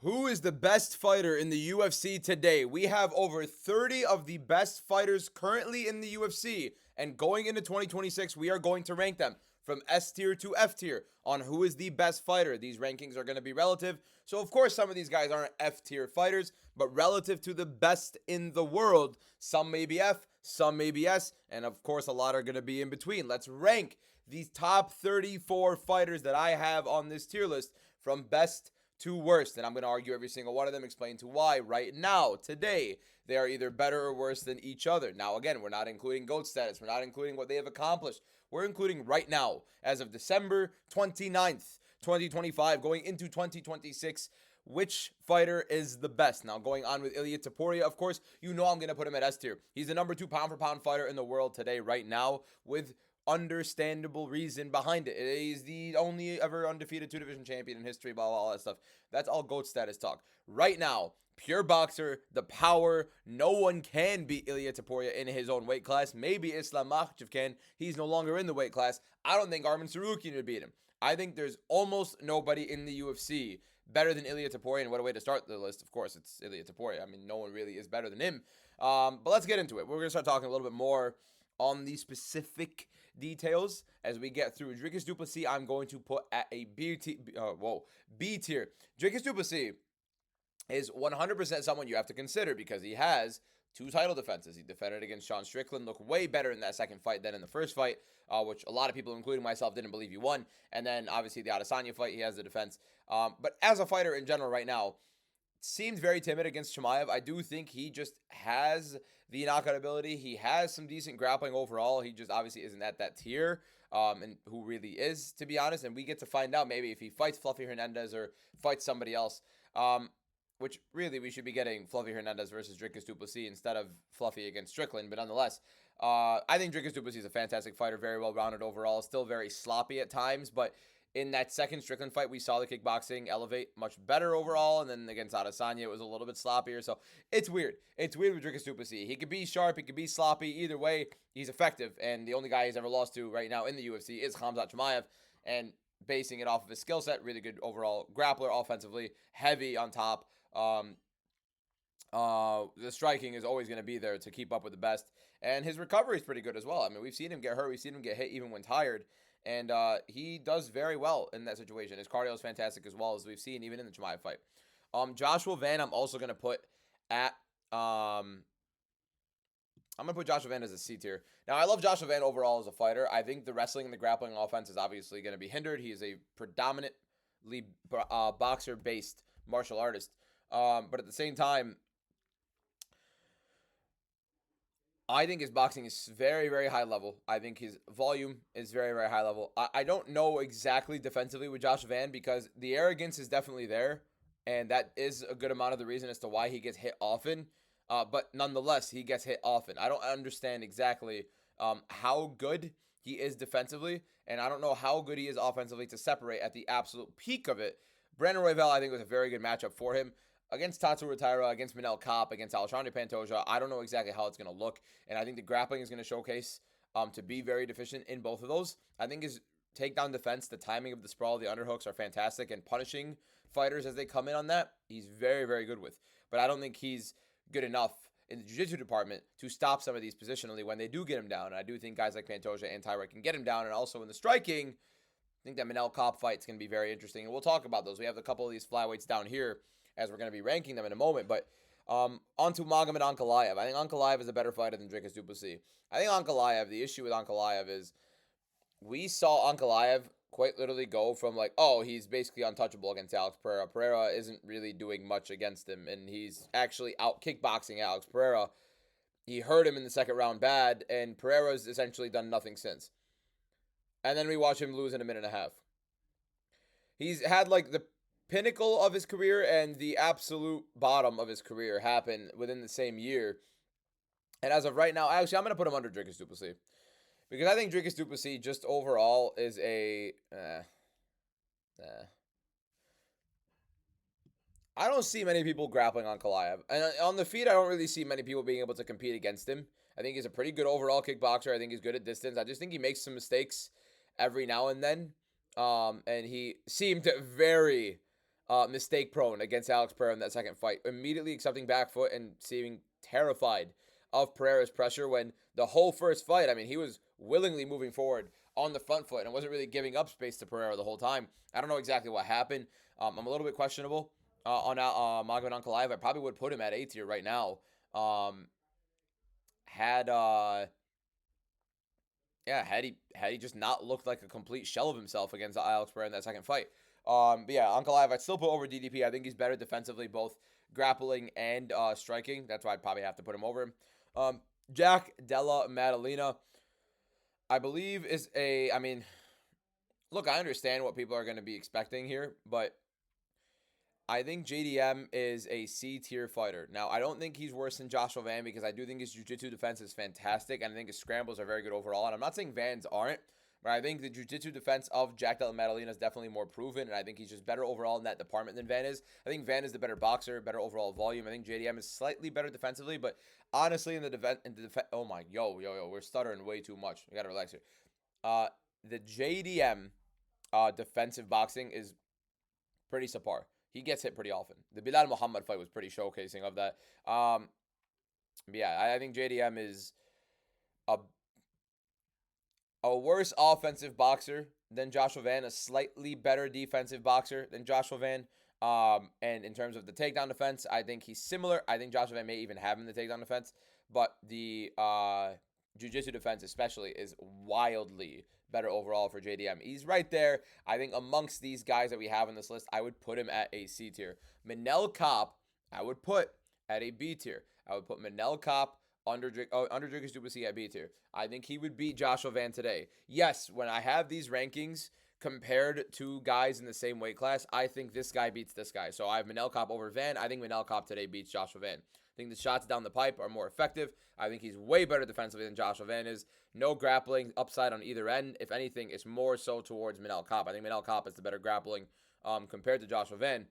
Who is the best fighter in the UFC today? We have over 30 of the best fighters currently in the UFC. And going into 2026, we are going to rank them from S tier to F tier on who is the best fighter. These rankings are going to be relative. So, of course, some of these guys aren't F tier fighters, but relative to the best in the world, some may be F, some may be S, and of course, a lot are going to be in between. Let's rank these top 34 fighters that I have on this tier list from best to worst. And I'm going to argue every single one of them, explain to why right now, today, they are either better or worse than each other. Now, again, we're not including GOAT status. We're not including what they have accomplished. We're including right now, as of December 29th, 2025, going into 2026, which fighter is the best. Now, going on with Ilia Topuria, of course, you know I'm going to put him at S tier. He's the number 2 pound for pound fighter in the world today, right now, with understandable reason behind it. He's the only ever undefeated 2 division champion in history, blah, blah, all that stuff. That's all GOAT status talk. Right now, pure boxer, the power. No one can beat Ilia Topuria in his own weight class. Maybe Islam Makhachev can. He's no longer in the weight class. I don't think Arman Tsarukyan would beat him. I think there's almost nobody in the UFC better than Ilia Topuria. And what a way to start the list. Of course, it's Ilia Topuria. I mean, no one really is better than him. But let's get into it. We're going to start talking a little bit more on the specific details as we get through. Dricus du Plessis, I'm going to put at a B tier. Dricus du Plessis is 100% someone you have to consider because he has 2 title defenses. He defended against Sean Strickland, looked way better in that second fight than in the first fight, which a lot of people, including myself, didn't believe he won. And then, obviously, the Adesanya fight, he has the defense. But as a fighter in general right now, seemed very timid against Chimaev. I do think he just has the knockout ability. He has some decent grappling overall. He just obviously isn't at that tier, and who really is, to be honest. And we get to find out maybe if he fights Fluffy Hernandez or fights somebody else, which really we should be getting Fluffy Hernandez versus Dricus du Plessis instead of Fluffy against Strickland. But nonetheless, I think Dricus du Plessis is a fantastic fighter, very well-rounded overall, still very sloppy at times, but in that second Strickland fight, we saw the kickboxing elevate much better overall, and then against Adesanya, it was a little bit sloppier. So it's weird. It's weird with Dricus du Plessis. He could be sharp, he could be sloppy. Either way, he's effective, and the only guy he's ever lost to right now in the UFC is Khamzat Chimaev, and basing it off of his skill set, really good overall grappler offensively, heavy on top. The striking is always going to be there to keep up with the best, and his recovery is pretty good as well. I mean, we've seen him get hurt, we've seen him get hit even when tired. And he does very well in that situation. His cardio is fantastic as well, as we've seen even in the Chimaev fight. Joshua Van, I'm also going to put at... I'm going to put Joshua Van as a C tier. Now, I love Joshua Van overall as a fighter. I think the wrestling and the grappling offense is obviously going to be hindered. He is a predominantly boxer-based martial artist. But at the same time, I think his boxing is very, very high level. I think his volume is very, very high level. I don't know exactly defensively with Josh Van because the arrogance is definitely there, and that is a good amount of the reason as to why he gets hit often. But nonetheless, he gets hit often. I don't understand exactly how good he is defensively, and I don't know how good he is offensively to separate at the absolute peak of it. Brandon Royval, I think, was a very good matchup for him. Against Tatsuro Taira, against Manel Kape, against Alexandre Pantoja, I don't know exactly how it's going to look. And I think the grappling is going to showcase to be very deficient in both of those. I think his takedown defense, the timing of the sprawl, the underhooks are fantastic. And punishing fighters as they come in on that, he's very, very good with. But I don't think he's good enough in the jiu-jitsu department to stop some of these positionally when they do get him down. And I do think guys like Pantoja and Taira can get him down. And also in the striking, I think that Manel Kape fight is going to be very interesting. And we'll talk about those. We have a couple of these flyweights down here as we're going to be ranking them in a moment. But onto Magomed Ankalaev. I think Ankalaev is a better fighter than Dricus du Plessis. I think Ankalaev, the issue with Ankalaev is we saw Ankalaev quite literally go from like, oh, he's basically untouchable against Alex Pereira. Pereira isn't really doing much against him, and he's actually out kickboxing Alex Pereira. He hurt him in the second round bad, and Pereira's essentially done nothing since. And then we watch him lose in a minute and a half. He's had like the pinnacle of his career and the absolute bottom of his career happen within the same year. And as of right now, actually, I'm going to put him under Dricus du Plessis. Because I think Dricus du Plessis just overall is a... I don't see many people grappling on Ankalaev. And on the feet, I don't really see many people being able to compete against him. I think he's a pretty good overall kickboxer. I think he's good at distance. I just think he makes some mistakes every now and then. And he seemed very mistake prone against Alex Pereira in that second fight, immediately accepting back foot and seeming terrified of Pereira's pressure when the whole first fight, I mean, he was willingly moving forward on the front foot and wasn't really giving up space to Pereira the whole time. I don't know exactly what happened. I'm a little bit questionable on Magomed Ankalaev. I probably would put him at A tier right now. Had yeah, had he just not looked like a complete shell of himself against Alex Pereira in that second fight. But yeah, Ankalaev I'd still put over DDP. I think he's better defensively, both grappling and striking. That's why I'd probably have to put him over him. Jack Della Maddalena, I believe is a. I mean, look, I understand what people are going to be expecting here, but I think JDM is a C tier fighter. Now, I don't think he's worse than Joshua Van because I do think his jiu-jitsu defense is fantastic, and I think his scrambles are very good overall. And I'm not saying Van's aren't, but I think the jiu-jitsu defense of Jack Della Maddalena is definitely more proven, and I think he's just better overall in that department than Van is. I think Van is the better boxer, better overall volume. I think JDM is slightly better defensively, but honestly, in the defense, oh my, we're stuttering way too much. We gotta relax here. The JDM defensive boxing is pretty subpar. He gets hit pretty often. The Bilal Muhammad fight was pretty showcasing of that. Yeah, I think JDM is a worse offensive boxer than Joshua Van, a slightly better defensive boxer than Joshua Van. And in terms of the takedown defense, I think he's similar. I think Joshua Van may even have him in the takedown defense, but the jiu-jitsu defense especially is wildly better overall for JDM. He's right there. I think amongst these guys that we have on this list, I would put him at a C tier. Manel Kopp, I would put at a B tier. I would put Manel Kopp under Dricus du Plessis at B tier. I think he would beat Joshua Van today. Yes, when I have these rankings compared to guys in the same weight class, I think this guy beats this guy. So I have Manel Kopp over Van. I think Manel Kopp today beats Joshua Van. I think the shots down the pipe are more effective. I think he's way better defensively than Joshua Van is. No grappling upside on either end. If anything, it's more so towards Manel Kopp. I think Manel Kopp is the better grappling compared to Joshua Van.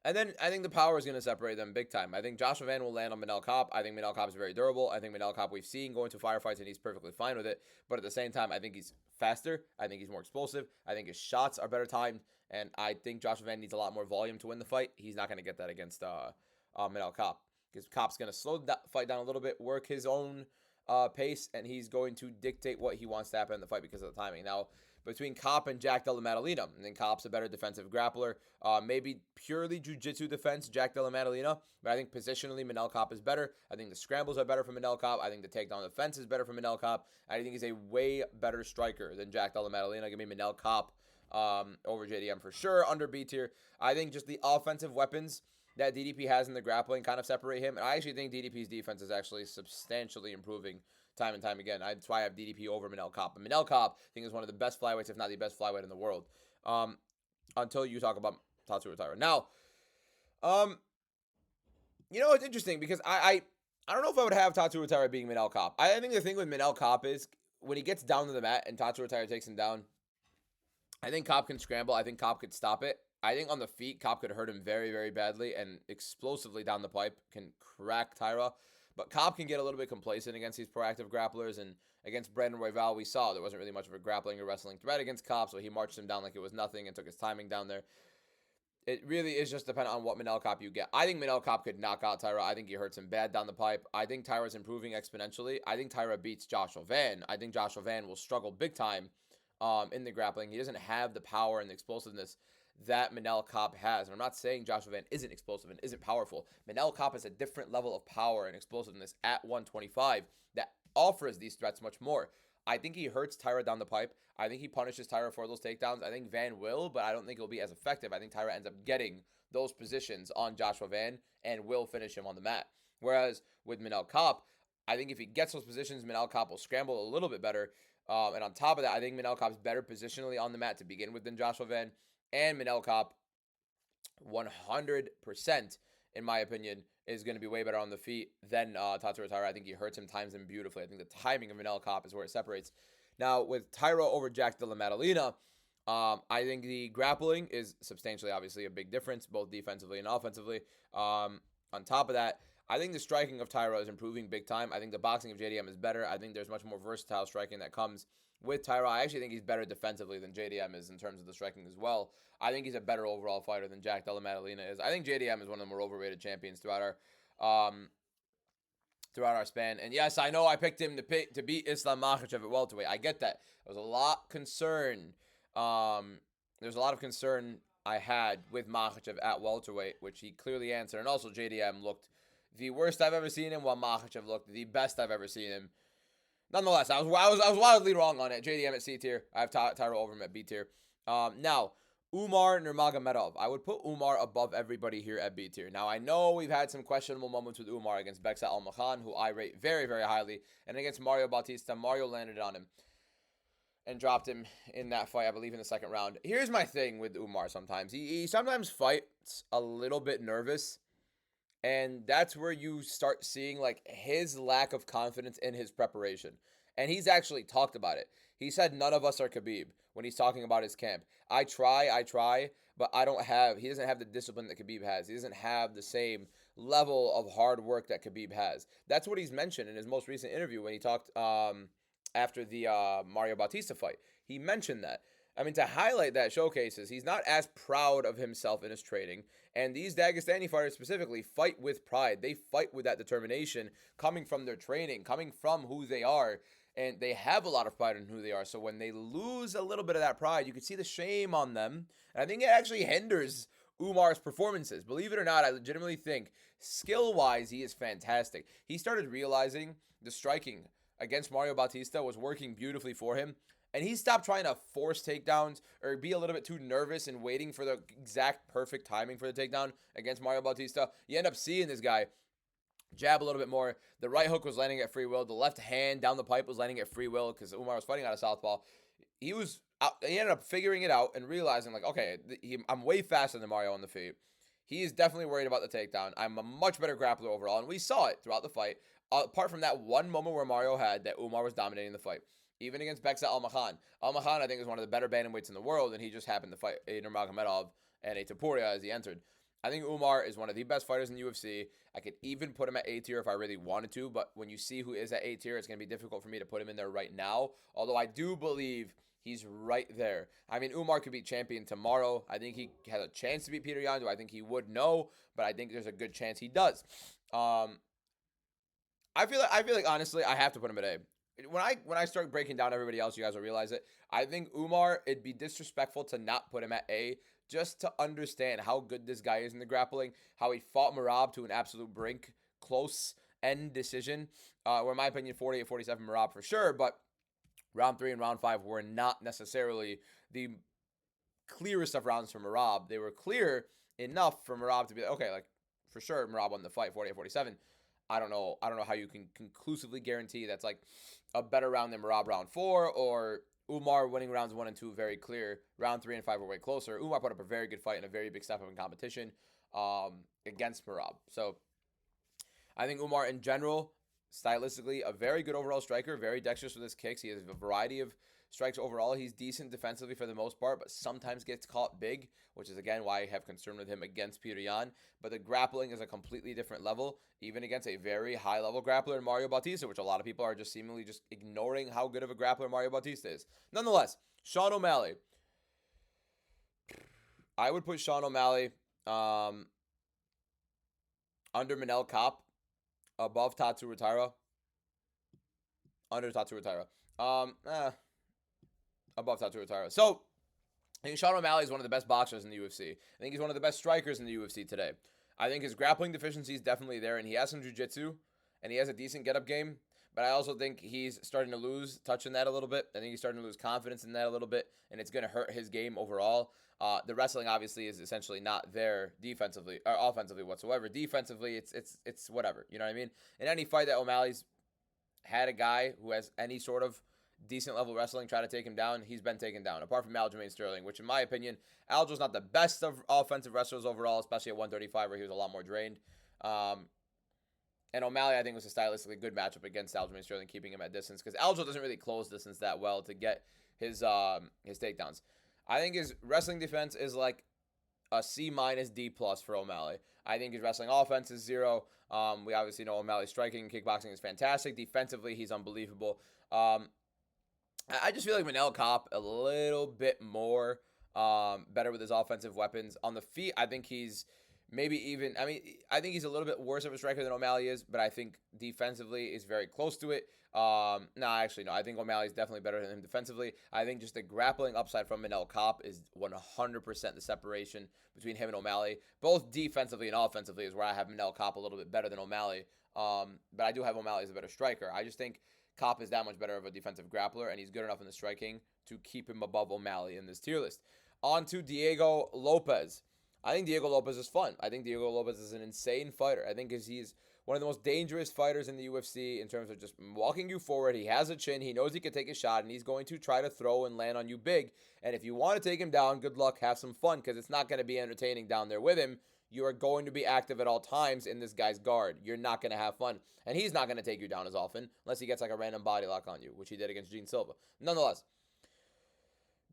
And then I think the power is going to separate them big time. I think Joshua Van will land on Manel Kopp. I think Manel Kopp is very durable. I think Manel Kopp we've seen going to firefights and he's perfectly fine with it. But at the same time, I think he's faster. I think he's more explosive. I think his shots are better timed. And I think Joshua Van needs a lot more volume to win the fight. He's not going to get that against Manel Kopp. Because Kopp's going to slow the fight down a little bit, work his own pace, and he's going to dictate what he wants to happen in the fight because of the timing. Now, between Kopp and Jack Della Maddalena, and then Kopp's a better defensive grappler. Maybe purely jiu-jitsu defense, Jack Della Maddalena, but I think positionally Manel Kopp is better. I think the scrambles are better for Manel Kopp. I think the takedown defense is better for Manel Kopp. I think he's a way better striker than Jack Della Maddalena. Give me Manel Kopp over JDM for sure, under B tier. I think just the offensive weapons that DDP has in the grappling kind of separate him. And I actually think DDP's defense is actually substantially improving time and time again. That's why I have DDP over Manel Kopp. And Manel Kopp, I think, is one of the best flyweights, if not the best flyweight in the world. Until you talk about Tatsuro Taira. Now, it's interesting because I don't know if I would have Tatsuro Taira being Manel Kopp. I think the thing with Manel Kopp is when he gets down to the mat and Tatsuro Taira takes him down, I think Kopp can scramble. I think Kopp could stop it. I think on the feet, Kopp could hurt him very, very badly and explosively down the pipe can crack Taira. But Kopp can get a little bit complacent against these proactive grapplers. And against Brandon Royval, we saw there wasn't really much of a grappling or wrestling threat against Kopp. So he marched him down like it was nothing and took his timing down there. It really is just dependent on what Manel Kopp you get. I think Manel Kopp could knock out Taira. I think he hurts him bad down the pipe. I think Taira's improving exponentially. I think Taira beats Joshua Van. I think Joshua Van will struggle big time in the grappling. He doesn't have the power and the explosiveness that Manel Kopp has. And I'm not saying Joshua Van isn't explosive and isn't powerful. Manel Kopp has a different level of power and explosiveness at 125 that offers these threats much more. I think he hurts Taira down the pipe. I think he punishes Taira for those takedowns. I think Van will, but I don't think it'll be as effective. I think Taira ends up getting those positions on Joshua Van and will finish him on the mat. Whereas with Manel Kopp, I think if he gets those positions, Manel Kopp will scramble a little bit better. And on top of that, I think Manel Kopp's better positionally on the mat to begin with than Joshua Van. And Manel Kopp, 100%, in my opinion, is going to be way better on the feet than Tatsuro Taira. I think he hurts him, times him beautifully. I think the timing of Manel Kopp is where it separates. Now, with Taira over Jack Della Maddalena, I think the grappling is substantially, obviously, a big difference, both defensively and offensively. On top of that, I think the striking of Taira is improving big time. I think the boxing of JDM is better. I think there's much more versatile striking that comes with Tyra. I actually think he's better defensively than JDM is in terms of the striking as well. I think he's a better overall fighter than Jack Della Maddalena is. I think JDM is one of the more overrated champions throughout our span. And yes, I know I picked him to beat Islam Makhachev at welterweight. I get that. There was a lot concern. There's a lot of concern I had with Makhachev at welterweight, which he clearly answered. And also JDM looked the worst I've ever seen him, while Makhachev looked the best I've ever seen him. Nonetheless, I was wildly wrong on it. JDM at C tier. I have Tyra over him at B tier. Now, Umar Nurmagomedov. I would put Umar above everybody here at B tier. Now, I know we've had some questionable moments with Umar against Bekzat Almakhan, who I rate very, very highly. And against Mario Bautista, Mario landed on him and dropped him in that fight, I believe, in the second round. Here's my thing with Umar sometimes. He sometimes fights a little bit nervous. And that's where you start seeing, like, his lack of confidence in his preparation. And he's actually talked about it. He said none of us are Khabib when he's talking about his camp. I try, but he doesn't have the discipline that Khabib has. He doesn't have the same level of hard work that Khabib has. That's what he's mentioned in his most recent interview when he talked after the Mario Bautista fight. He mentioned that. I mean, to highlight that showcases he's not as proud of himself in his training. And these Dagestani fighters specifically fight with pride. They fight with that determination coming from their training, coming from who they are. And they have a lot of pride in who they are. So when they lose a little bit of that pride, you can see the shame on them. And I think it actually hinders Umar's performances. Believe it or not, I legitimately think skill-wise, he is fantastic. He started realizing the striking against Mario Bautista was working beautifully for him. And he stopped trying to force takedowns or be a little bit too nervous and waiting for the exact perfect timing for the takedown against Mario Bautista. You end up seeing this guy jab a little bit more. The right hook was landing at free will. The left hand down the pipe was landing at free will because Umar was fighting out of southpaw. He ended up figuring it out and realizing, like, okay, I'm way faster than Mario on the feet. He is definitely worried about the takedown. I'm a much better grappler overall, and we saw it throughout the fight. Apart from that one moment where Mario had that Umar was dominating the fight. Even against Bekzat Almakhan. Almakhan, I think, is one of the better bantamweights in the world, and he just happened to fight a Nurmagomedov and a Topuria as he entered. I think Umar is one of the best fighters in the UFC. I could even put him at A tier if I really wanted to, but when you see who is at A tier, it's going to be difficult for me to put him in there right now, although I do believe he's right there. I mean, Umar could be champion tomorrow. I think he has a chance to beat Peter Yan. Do I think he would? No, but I think there's a good chance he does. I feel like honestly, I have to put him at A. When I start breaking down everybody else, you guys will realize it. I think Umar, it'd be disrespectful to not put him at A just to understand how good this guy is in the grappling, how he fought Merab to an absolute brink, close end decision. Where in my opinion, 48-47 Merab for sure, but round 3 and round 5 were not necessarily the clearest of rounds for Merab. They were clear enough for Merab to be like, okay, like for sure Merab won the fight 48-47. I don't know how you can conclusively guarantee that's like a better round than Merab round 4 or Umar winning rounds 1 and 2 very clear. Round 3 and 5 were way closer. Umar put up a very good fight and a very big step up in competition against Merab. So I think Umar in general, stylistically, a very good overall striker, very dexterous with his kicks. He has a variety of strikes overall. He's decent defensively for the most part, but sometimes gets caught big, which is, again, why I have concern with him against Peter Yan. But the grappling is a completely different level, even against a very high-level grappler in Mario Bautista, which a lot of people are just seemingly just ignoring how good of a grappler Mario Bautista is. Nonetheless, Sean O'Malley. I would put Sean O'Malley under Manel Kopp, above Tatsu Rataira, under Tatsu Rataira. Above Tatsu Rataira. So, I think Sean O'Malley is one of the best boxers in the UFC. I think he's one of the best strikers in the UFC today. I think his grappling deficiency is definitely there, and he has some jiu-jitsu, and he has a decent get-up game. But I also think he's starting to lose touch in that a little bit. I think he's starting to lose confidence in that a little bit, and it's going to hurt his game overall. The wrestling obviously is essentially not there defensively or offensively whatsoever. Defensively, it's whatever. You know what I mean? In any fight that O'Malley's had a guy who has any sort of decent level wrestling try to take him down, he's been taken down, apart from Aljamain Sterling, which in my opinion, Aljo's not the best of offensive wrestlers overall, especially at 135 where he was a lot more drained. And O'Malley, I think, was a stylistically good matchup against Aljamain Sterling, keeping him at distance, because Aljo doesn't really close distance that well to get his takedowns. I think his wrestling defense is like a C- D+ for O'Malley. I think his wrestling offense is 0. We obviously know O'Malley's striking and kickboxing is fantastic. Defensively, he's unbelievable. I just feel like Manel Kopp a little bit more better with his offensive weapons. On the feet, I think he's maybe even, I mean, I think he's a little bit worse of a striker than O'Malley is, but I think defensively is very close to it. No, actually, no. I think O'Malley is definitely better than him defensively. I think just the grappling upside from Manel Kopp is 100% the separation between him and O'Malley. Both defensively and offensively is where I have Manel Kopp a little bit better than O'Malley. But I do have O'Malley as a better striker. I just think Kopp is that much better of a defensive grappler, and he's good enough in the striking to keep him above O'Malley in this tier list. On to Diego Lopez. I think Diego Lopez is fun. I think Diego Lopez is an insane fighter. I think he's one of the most dangerous fighters in the UFC in terms of just walking you forward. He has a chin. He knows he can take a shot, and he's going to try to throw and land on you big. And if you want to take him down, good luck. Have some fun, because it's not going to be entertaining down there with him. You are going to be active at all times in this guy's guard. You're not going to have fun. And he's not going to take you down as often unless he gets like a random body lock on you, which he did against Gene Silva. Nonetheless,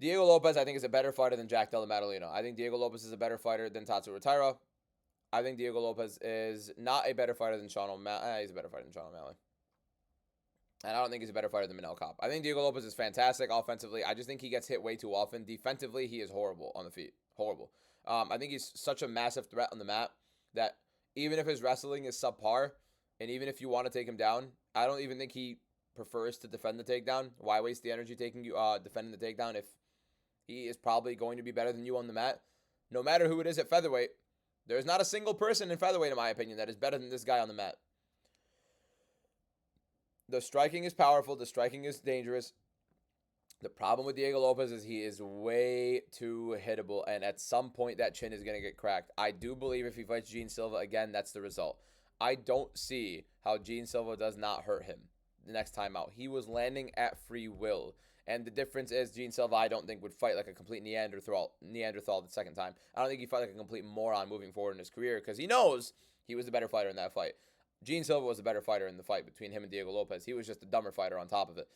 Diego Lopez, I think, is a better fighter than Jack Della Maddalena. I think Diego Lopez is a better fighter than Tatsu Retaira. I think Diego Lopez is not a better fighter than Sean O'Malley. He's a better fighter than Sean O'Malley. And I don't think he's a better fighter than Manel Kopp. I think Diego Lopez is fantastic offensively. I just think he gets hit way too often. Defensively, he is horrible on the feet. Horrible. I think he's such a massive threat on the mat that even if his wrestling is subpar, and even if you want to take him down, I don't even think he prefers to defend the takedown. Why waste the energy defending the takedown if he is probably going to be better than you on the mat? No matter who it is at featherweight, there's not a single person in featherweight, in my opinion, that is better than this guy on the mat. The striking is powerful. The striking is dangerous. The problem with Diego Lopez is he is way too hittable, and at some point that chin is going to get cracked. I do believe if he fights Gene Silva again, that's the result. I don't see how Gene Silva does not hurt him the next time out. He was landing at free will, and the difference is Gene Silva, I don't think, would fight like a complete Neanderthal the second time. I don't think he'd fight like a complete moron moving forward in his career because he knows he was the better fighter in that fight. Gene Silva was the better fighter in the fight between him and Diego Lopez. He was just a dumber fighter on top of it.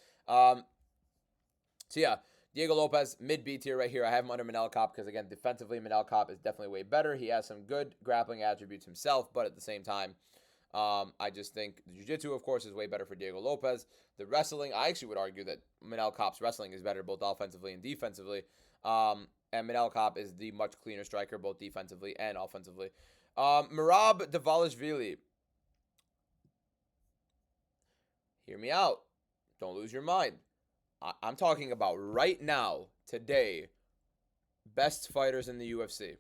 So yeah, Diego Lopez, mid-B tier right here. I have him under Manel Kopp because, again, defensively, Manel Kopp is definitely way better. He has some good grappling attributes himself, but at the same time, I just think the jiu-jitsu, of course, is way better for Diego Lopez. The wrestling, I actually would argue that Manel Kopp's wrestling is better both offensively and defensively. And Manel Kopp is the much cleaner striker both defensively and offensively. Merab Dvalishvili. Hear me out. Don't lose your mind. I'm talking about right now, today, best fighters in the UFC.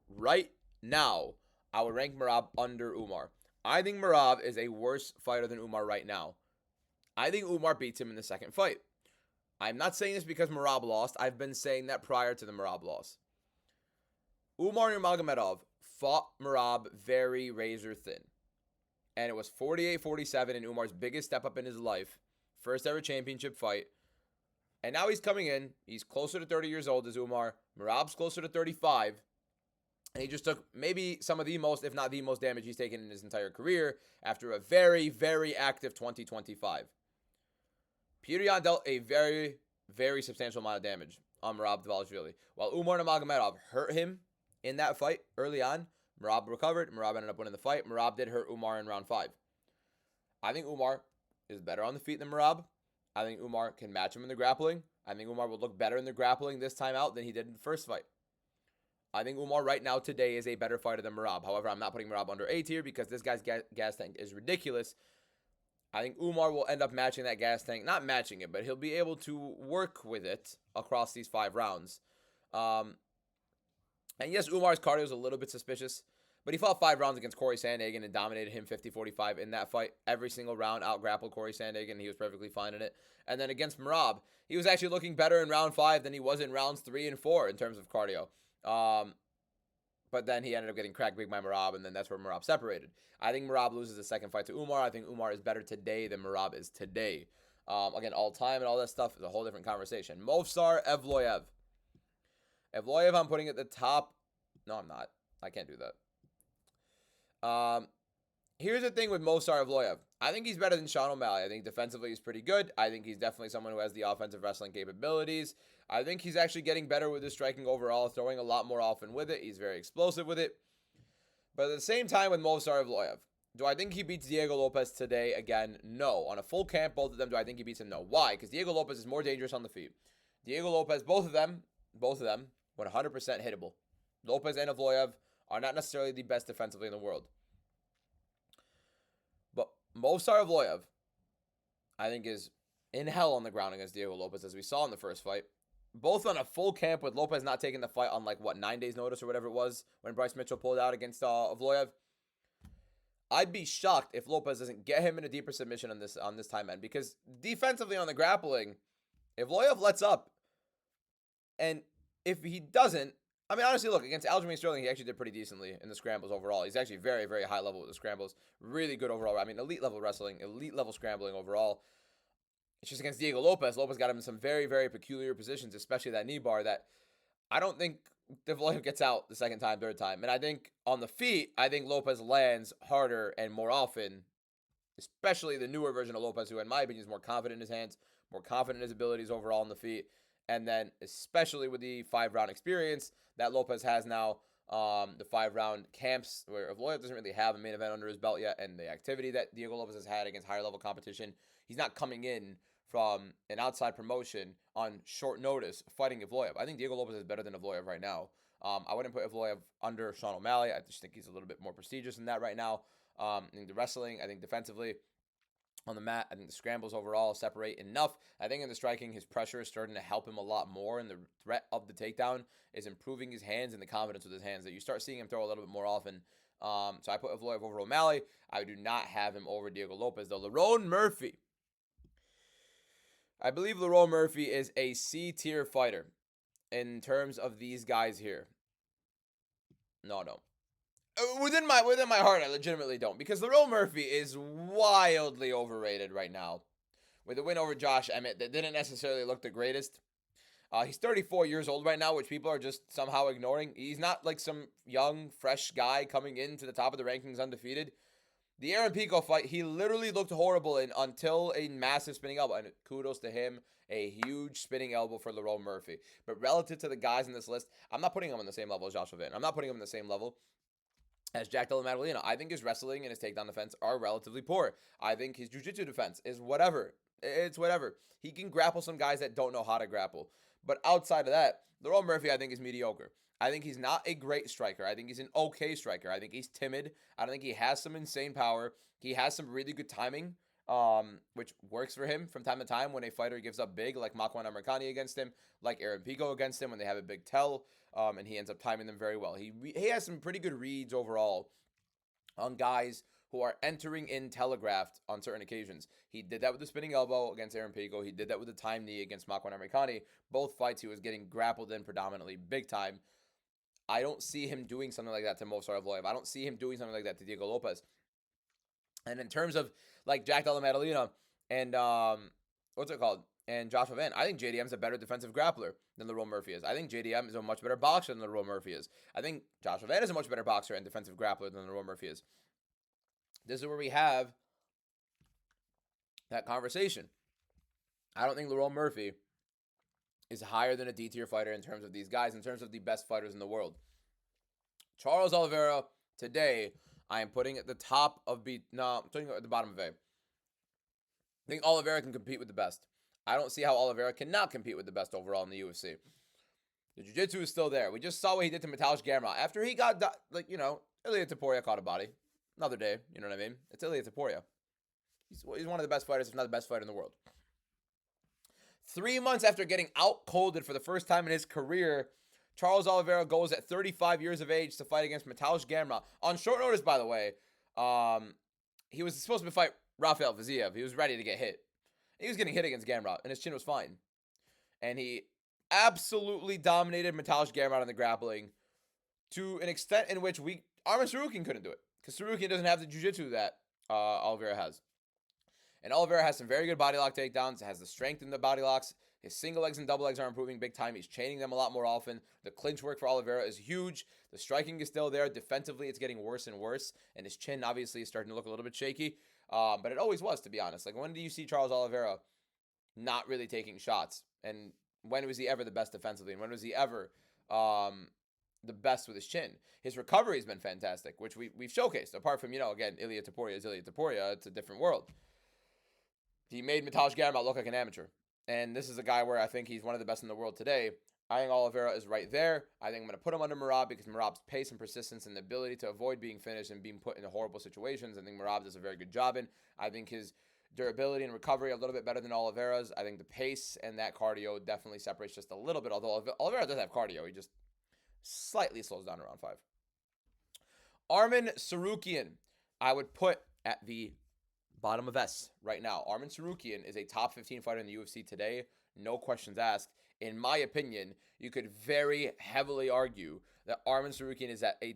Right now, I would rank Merab under Umar. I think Merab is a worse fighter than Umar right now. I think Umar beats him in the second fight. I'm not saying this because Merab lost. I've been saying that prior to the Merab loss. Umar Nurmagomedov fought Merab very razor thin. And it was 48-47 in Umar's biggest step up in his life. First ever championship fight. And now he's coming in. He's closer to 30 years old as Umar. Merab's closer to 35. And he just took maybe some of the most, if not the most damage he's taken in his entire career after a very, very active 2025. Petr Yan dealt a very, very substantial amount of damage on Merab Dvalishvili. While Umar Nurmagomedov hurt him in that fight early on, Merab recovered. Merab ended up winning the fight. Merab did hurt Umar in round 5. I think Umar is better on the feet than Merab. I think Umar can match him in the grappling. I think Umar will look better in the grappling this time out than he did in the first fight. I think Umar right now today is a better fighter than Merab. However, I'm not putting Merab under A tier because this guy's gas tank is ridiculous. I think Umar will end up matching that gas tank. Not matching it, but he'll be able to work with it across these 5 rounds. And yes, Umar's cardio is a little bit suspicious. But he fought 5 rounds against Corey Sandhagen and dominated him 50-45 in that fight. Every single round out-grappled Corey Sandhagen. He was perfectly fine in it. And then against Merab, he was actually looking better in round 5 than he was in rounds 3 and 4 in terms of cardio. But then he ended up getting cracked big by Merab, and then that's where Merab separated. I think Merab loses the second fight to Umar. I think Umar is better today than Merab is today. Again, all time and all that stuff is a whole different conversation. Movsar Evloev. Evloev, I'm putting at the top. No, I'm not. I can't do that. Here's the thing with Movsar Evloev. I think he's better than Sean O'Malley. I think defensively he's pretty good. I think he's definitely someone who has the offensive wrestling capabilities. I think he's actually getting better with his striking overall, throwing a lot more often with it. He's very explosive with it. But at the same time with Movsar Evloev, Do I think he beats Diego Lopez today again? No. On a full camp, both of them, do I think he beats him? No. Why? Because Diego Lopez is more dangerous on the feet. Diego Lopez, both of them, 100% hittable. Lopez and Evloev are not necessarily the best defensively in the world. But Movsar Evloev, I think, is in hell on the ground against Diego Lopez, as we saw in the first fight. Both on a full camp with Lopez not taking the fight on 9 days notice or whatever it was when Bryce Mitchell pulled out against Evloev. I'd be shocked if Lopez doesn't get him in a deeper submission on this time end, because defensively on the grappling, if Evloev lets up, and if he doesn't, I mean, honestly, look, against Aljamain Sterling, he actually did pretty decently in the scrambles overall. He's actually very, very high level with the scrambles. Really good overall. I mean, elite level wrestling, elite level scrambling overall. It's just against Diego Lopez. Lopez got him in some very, very peculiar positions, especially that knee bar that I don't think Evloev gets out the second time, third time. And I think on the feet, I think Lopez lands harder and more often, especially the newer version of Lopez, who in my opinion is more confident in his hands, more confident in his abilities overall on the feet. And then especially with the 5-round experience that Lopez has now, the 5-round camps where Evloev doesn't really have a main event under his belt yet, and the activity that Diego Lopez has had against higher level competition, he's not coming in from an outside promotion on short notice fighting Evloev. I think Diego Lopez is better than Evloev right now. I wouldn't put Evloev under Sean O'Malley. I just think he's a little bit more prestigious than that right now. In the wrestling, I think defensively, on the mat, I think the scrambles overall separate enough. I think in the striking, his pressure is starting to help him a lot more, and the threat of the takedown is improving his hands and the confidence with his hands, that you start seeing him throw a little bit more often. So I put Evloev over O'Malley. I do not have him over Diego Lopez, though. Lerone Murphy. I believe Lerone Murphy is a C-tier fighter in terms of these guys here. No. Within my heart, I legitimately don't, because Lerone Murphy is wildly overrated right now. With a win over Josh Emmett that didn't necessarily look the greatest. He's 34 years old right now, which people are just somehow ignoring. He's not like some young, fresh guy coming into the top of the rankings undefeated. The Aaron Pico fight, he literally looked horrible until a massive spinning elbow. And kudos to him, a huge spinning elbow for Lerone Murphy. But relative to the guys in this list, I'm not putting him on the same level as Joshua Van. I'm not putting him on the same level as Jack Della Maddalena. I think his wrestling and his takedown defense are relatively poor. I think his jiu-jitsu defense is whatever. It's whatever. He can grapple some guys that don't know how to grapple. But outside of that, Lerone Murphy, I think, is mediocre. I think he's not a great striker. I think he's an okay striker. I think he's timid. I don't think he has some insane power. He has some really good timing, which works for him from time to time when a fighter gives up big, like Makwan Amirkhani against him, like Aaron Pico against him when they have a big tell, and he ends up timing them very well. He has some pretty good reads overall on guys who are entering in telegraphed on certain occasions. He did that with the spinning elbow against Aaron Pico. He did that with the time knee against Makwan Amirkhani. Both fights he was getting grappled in predominantly big time. I don't see him doing something like that to Movsar Evloev. I don't see him doing something like that to Diego Lopez. And in terms of like Jack Della Maddalena and and Joshua Van, I think JDM's a better defensive grappler than Lerone Murphy is. I think JDM is a much better boxer than Lerone Murphy is. I think Joshua Van is a much better boxer and defensive grappler than Lerone Murphy is. This is where we have that conversation. I don't think Lerone Murphy is higher than a D-tier fighter in terms of these guys, in terms of the best fighters in the world. Charles Oliveira, today, I am putting at the top of I'm putting at the bottom of A. I think Oliveira can compete with the best. I don't see how Oliveira cannot compete with the best overall in the UFC. The jiu-jitsu is still there. We just saw what he did to Mateusz Gamrot. After he got, Ilia Topuria caught a body. Another day, you know what I mean? It's Ilia Topuria. He's one of the best fighters, if not the best fighter in the world. 3 months after getting out-colded for the first time in his career, Charles Oliveira goes at 35 years of age to fight against Mateusz Gamrot. On short notice, by the way, he was supposed to fight Rafael Vaziev. He was ready to get hit. He was getting hit against Gamrot, and his chin was fine. And he absolutely dominated Mateusz Gamrot in the grappling to an extent in which Arman Tsarukyan couldn't do it, because Tsarukyan doesn't have the jiu-jitsu that Oliveira has. And Oliveira has some very good body lock takedowns. Has the strength in the body locks. His single legs and double legs are improving big time. He's chaining them a lot more often. The clinch work for Oliveira is huge. The striking is still there. Defensively, it's getting worse and worse. And his chin, obviously, is starting to look a little bit shaky. But it always was, to be honest. Like, when do you see Charles Oliveira not really taking shots? And when was he ever the best defensively? And when was he ever the best with his chin. His recovery has been fantastic, which we've showcased. Apart from, again, Ilia Topuria is Ilia Topuria. It's a different world. He made Mitaj Garamot look like an amateur. And this is a guy where I think he's one of the best in the world today. I think Oliveira is right there. I think I'm going to put him under Merab because Merab's pace and persistence and the ability to avoid being finished and being put in horrible situations, I think Merab does a very good job in. I think his durability and recovery a little bit better than Oliveira's. I think the pace and that cardio definitely separates just a little bit, although Oliveira does have cardio. He just slightly slows down around 5. Arman Tsarukyan, I would put at the bottom of S right now. Arman Tsarukyan is a top 15 fighter in the UFC today. No questions asked. In my opinion, you could very heavily argue that Arman Tsarukyan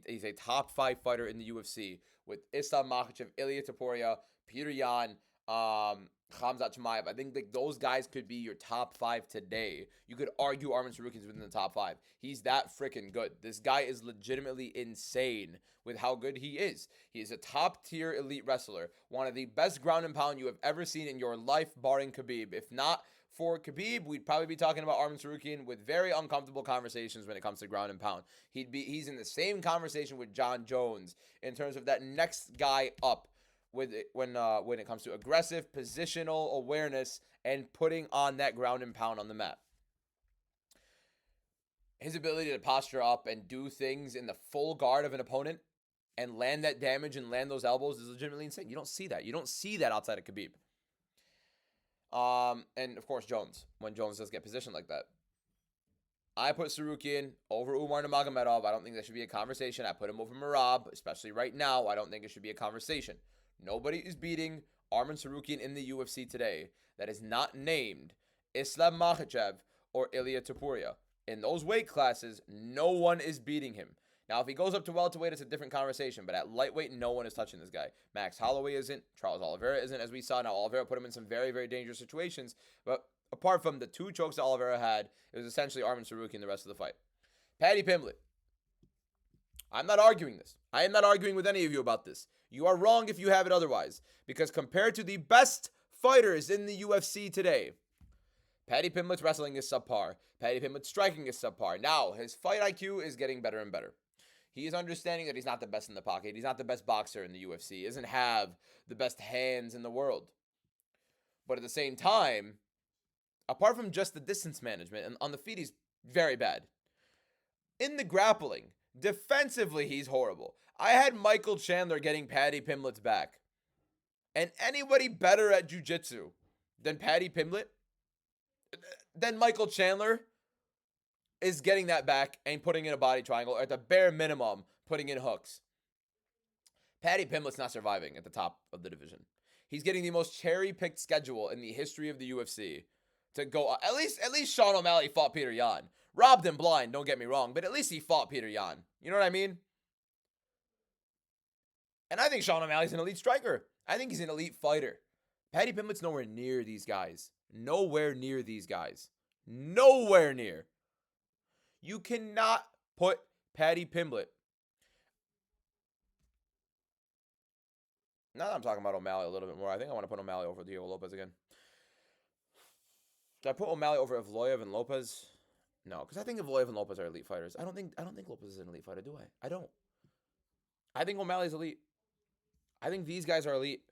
is a top 5 fighter in the UFC with Islam Makhachev, Ilia Topuria, Peter Yan, Khamzat Chimaev. I think that those guys could be your top 5 today. You could argue Arman Tsarukyan is within the top 5. He's that freaking good. This guy is legitimately insane with how good he is. He is a top-tier elite wrestler, one of the best ground and pound you have ever seen in your life, barring Khabib. If not for Khabib, we'd probably be talking about Arman Tsarukyan with very uncomfortable conversations when it comes to ground and pound. He's in the same conversation with John Jones in terms of that next guy up when it comes to aggressive positional awareness and putting on that ground and pound on the mat. His ability to posture up and do things in the full guard of an opponent and land that damage and land those elbows is legitimately insane. You don't see that. You don't see that outside of Khabib. And of course Jones, when Jones does get positioned like that. I put Tsarukyan over Umar Nurmagomedov. I don't think that should be a conversation. I put him over Merab, especially right now. I don't think it should be a conversation. Nobody is beating Arman Tsarukyan in the UFC today that is not named Islam Makhachev or Ilia Topuria. In those weight classes, no one is beating him. Now, if he goes up to welterweight, it's a different conversation. But at lightweight, no one is touching this guy. Max Holloway isn't. Charles Oliveira isn't, as we saw. Now, Oliveira put him in some very, very dangerous situations. But apart from the 2 chokes that Oliveira had, it was essentially Arman Tsarukyan the rest of the fight. Paddy Pimblett. I'm not arguing this. I am not arguing with any of you about this. You are wrong if you have it otherwise. Because compared to the best fighters in the UFC today, Paddy Pimblett's wrestling is subpar. Paddy Pimblett's striking is subpar. Now, his fight IQ is getting better and better. He is understanding that he's not the best in the pocket. He's not the best boxer in the UFC. He doesn't have the best hands in the world. But at the same time, apart from just the distance management, and on the feet he's very bad. In the grappling, defensively he's horrible. I had Michael Chandler getting Paddy Pimblett's back. And anybody better at jiu-jitsu than Paddy Pimblett, then Michael Chandler is getting that back and putting in a body triangle, or at the bare minimum, putting in hooks. Paddy Pimblett's not surviving at the top of the division. He's getting the most cherry-picked schedule in the history of the UFC to go. At least Sean O'Malley fought Peter Yan. Robbed him blind, don't get me wrong, but at least he fought Peter Yan. You know what I mean? And I think Sean O'Malley's an elite striker. I think he's an elite fighter. Paddy Pimblett's nowhere near these guys. Nowhere near these guys. Nowhere near. You cannot put Paddy Pimblett. Now that I'm talking about O'Malley a little bit more, I think I want to put O'Malley over Diego Lopez again. Should I put O'Malley over Evloev and Lopez? No, because I think Evloev and Lopez are elite fighters. I don't think Lopez is an elite fighter, do I? I don't. I think O'Malley's elite. I think these guys are elite.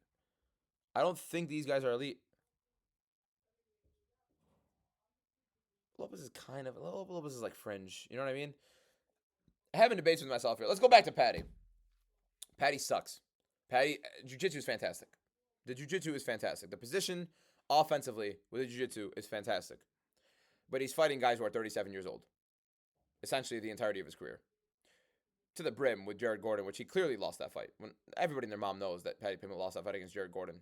I don't think these guys are elite. Lopez is like fringe. You know what I mean? Having debates with myself here. Let's go back to Paddy. Paddy sucks. Jiu-jitsu is fantastic. The jiu-jitsu is fantastic. The position offensively with the jiu-jitsu is fantastic. But he's fighting guys who are 37 years old. Essentially the entirety of his career. To the brim with Jared Gordon, which he clearly lost that fight. When everybody and their mom knows that Paddy Pimblett lost that fight against Jared Gordon.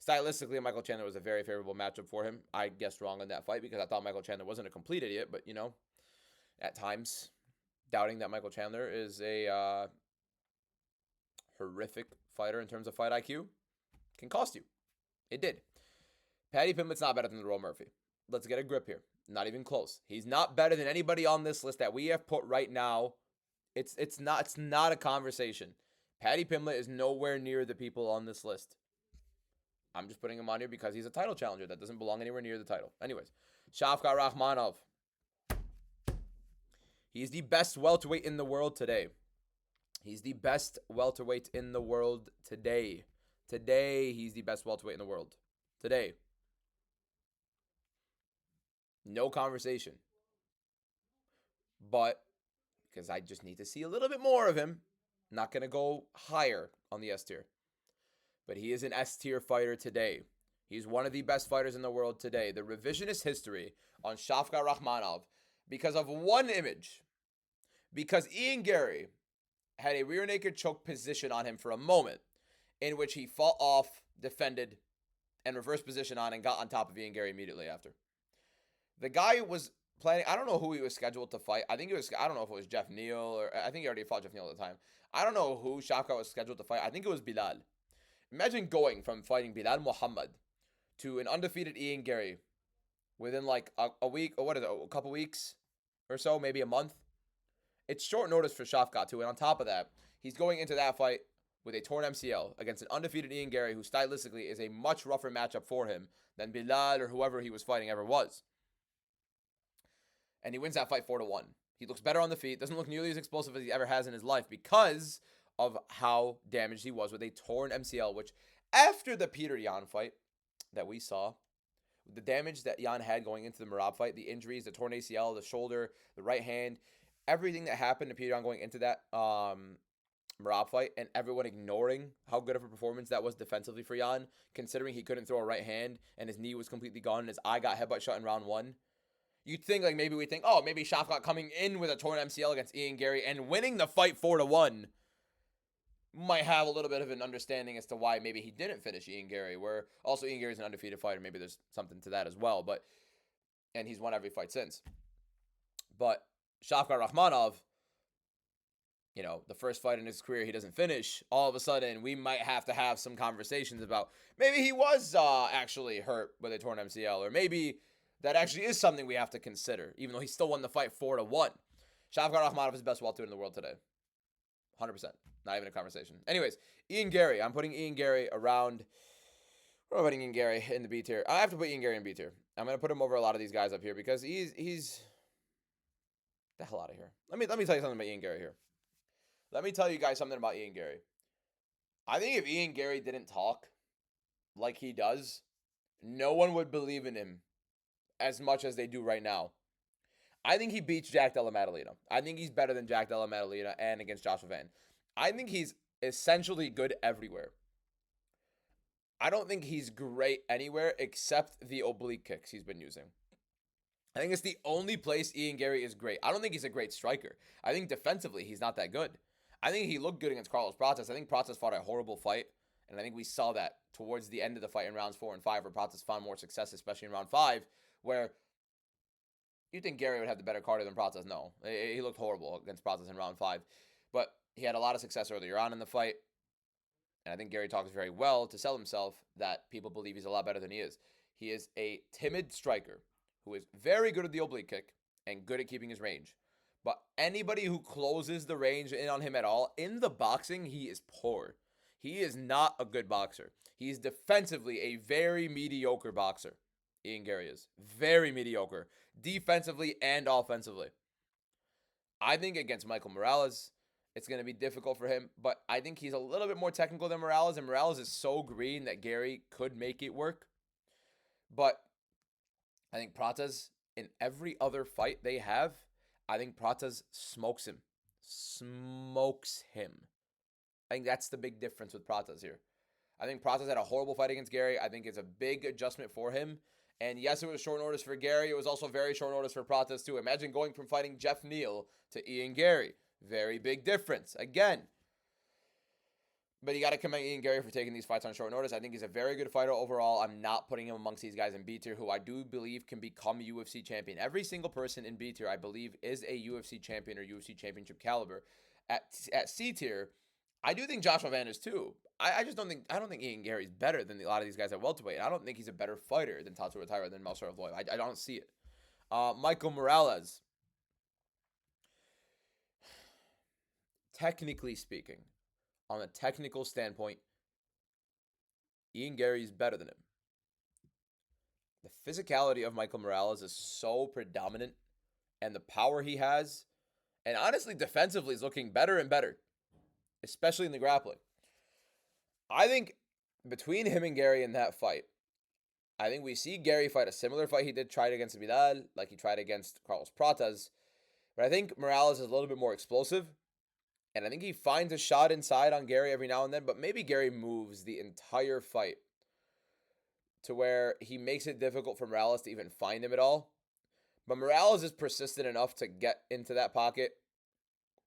Stylistically, Michael Chandler was a very favorable matchup for him. I guessed wrong in that fight because I thought Michael Chandler wasn't a complete idiot, but, at times, doubting that Michael Chandler is a horrific fighter in terms of fight IQ can cost you. It did. Paddy Pimblett's not better than Earl Murphy. Let's get a grip here. Not even close. He's not better than anybody on this list that we have put right now. It's not a conversation. Paddy Pimblett is nowhere near the people on this list. I'm just putting him on here because he's a title challenger that doesn't belong anywhere near the title. Anyways, Shavkat Rakhmonov. He's the best welterweight in the world today. He's the best welterweight in the world today. Today, he's the best welterweight in the world. Today. No conversation. But because I just need to see a little bit more of him, not going to go higher on the S tier. But he is an S tier fighter today. He's one of the best fighters in the world today. The revisionist history on Shavkat Rakhmonov because of one image. Because Ian Gary had a rear naked choke position on him for a moment in which he fought off, defended, and reversed position on and got on top of Ian Gary immediately after. The guy was planning, I don't know who he was scheduled to fight. I don't know if it was Jeff Neal or I think he already fought Jeff Neal at the time. I don't know who Shavkat was scheduled to fight. I think it was Bilal. Imagine going from fighting Bilal Muhammad to an undefeated Ian Gary within like a week, or what is it, a couple weeks or so, maybe a month. It's short notice for Shavkat too, and on top of that, he's going into that fight with a torn MCL against an undefeated Ian Gary, who stylistically is a much rougher matchup for him than Bilal or whoever he was fighting ever was. And he wins that fight 4-1. He looks better on the feet, doesn't look nearly as explosive as he ever has in his life because of how damaged he was with a torn MCL, which after the Peter Yan fight that we saw, the damage that Yan had going into the Merab fight, the injuries, the torn ACL, the shoulder, the right hand, everything that happened to Peter Yan going into that Merab fight, and everyone ignoring how good of a performance that was defensively for Yan, considering he couldn't throw a right hand and his knee was completely gone and his eye got headbutt shut in round one. You'd think like maybe we think, oh, maybe Shavkat coming in with a torn MCL against Ian Gary and winning the fight 4-1 might have a little bit of an understanding as to why maybe he didn't finish Ian Gary, where also Ian Gary's an undefeated fighter. Maybe there's something to that as well, and he's won every fight since. But Shavkat Rakhmonov, the first fight in his career he doesn't finish, all of a sudden we might have to have some conversations about maybe he was actually hurt with a torn MCL, or maybe that actually is something we have to consider, even though he still won the fight 4-1. Shavkat Rakhmonov is the best welterweight in the world today. 100%. Not even a conversation. Anyways, Ian Gary. I'm putting Ian Gary around. Where am I putting Ian Gary in the B tier? I have to put Ian Gary in B tier. I'm going to put him over a lot of these guys up here because he's the hell out of here. Let me tell you something about Ian Gary here. Let me tell you guys something about Ian Gary. I think if Ian Gary didn't talk like he does, no one would believe in him as much as they do right now. I think he beats Jack Della Maddalena. I think he's better than Jack Della Maddalena and against Joshua Van. I think he's essentially good everywhere. I don't think he's great anywhere except the oblique kicks he's been using. I think it's the only place Ian Gary is great. I don't think he's a great striker. I think defensively he's not that good. I think he looked good against Carlos Prates. I think Prates fought a horrible fight, and I think we saw that towards the end of the fight in rounds 4 and 5, where Prates found more success, especially in round 5, where you think Gary would have the better Carter than Prates. No. He looked horrible against Prates in round 5. But he had a lot of success earlier on in the fight. And I think Gary talks very well to sell himself that people believe he's a lot better than he is. He is a timid striker who is very good at the oblique kick and good at keeping his range. But anybody who closes the range in on him at all, in the boxing, he is poor. He is not a good boxer. He's defensively a very mediocre boxer. Ian Gary is very mediocre, defensively and offensively. I think against Michael Morales, it's going to be difficult for him, but I think he's a little bit more technical than Morales, and Morales is so green that Gary could make it work. But I think Prates, in every other fight they have, I think Prates smokes him. Smokes him. I think that's the big difference with Prates here. I think Prates had a horrible fight against Gary. I think it's a big adjustment for him. And yes, it was short notice for Gary. It was also very short notice for Prates too. Imagine going from fighting Jeff Neal to Ian Gary. Very big difference. Again. But you got to commend Ian Gary for taking these fights on short notice. I think he's a very good fighter overall. I'm not putting him amongst these guys in B tier, who I do believe can become UFC champion. Every single person in B tier, I believe, is a UFC champion or UFC championship caliber. At C tier, I do think Joshua Van is too. I don't think Ian Gary's better than a lot of these guys at welterweight. I don't think he's a better fighter than Tatsuro Taira, than Melsar Evloev. I don't see it. Michael Morales. Technically speaking, on a technical standpoint, Ian Gary is better than him. The physicality of Michael Morales is so predominant, and the power he has And honestly, defensively, is looking better and better, especially in the grappling. I think between him and Gary in that fight, I think we see Gary fight a similar fight he did tried against Vidal, like he tried against Carlos Pratas. But I think Morales is a little bit more explosive. And I think he finds a shot inside on Gary every now and then, but maybe Gary moves the entire fight to where he makes it difficult for Morales to even find him at all. But Morales is persistent enough to get into that pocket.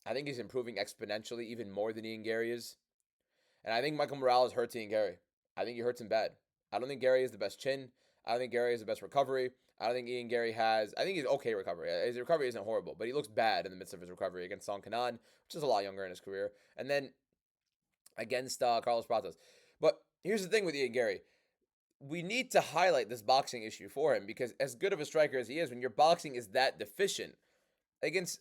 I think he's improving exponentially even more than Ian Gary is. And I think Michael Morales hurts Ian Gary. I think he hurts him bad. I don't think Gary is the best chin. I don't think Gary has the best recovery. I don't think Ian Gary has... I think he's okay recovery. His recovery isn't horrible, but he looks bad in the midst of his recovery against Song Kanan, which is a lot younger in his career. And then against Carlos Pratas. But here's the thing with Ian Gary. We need to highlight this boxing issue for him because as good of a striker as he is, when your boxing is that deficient, against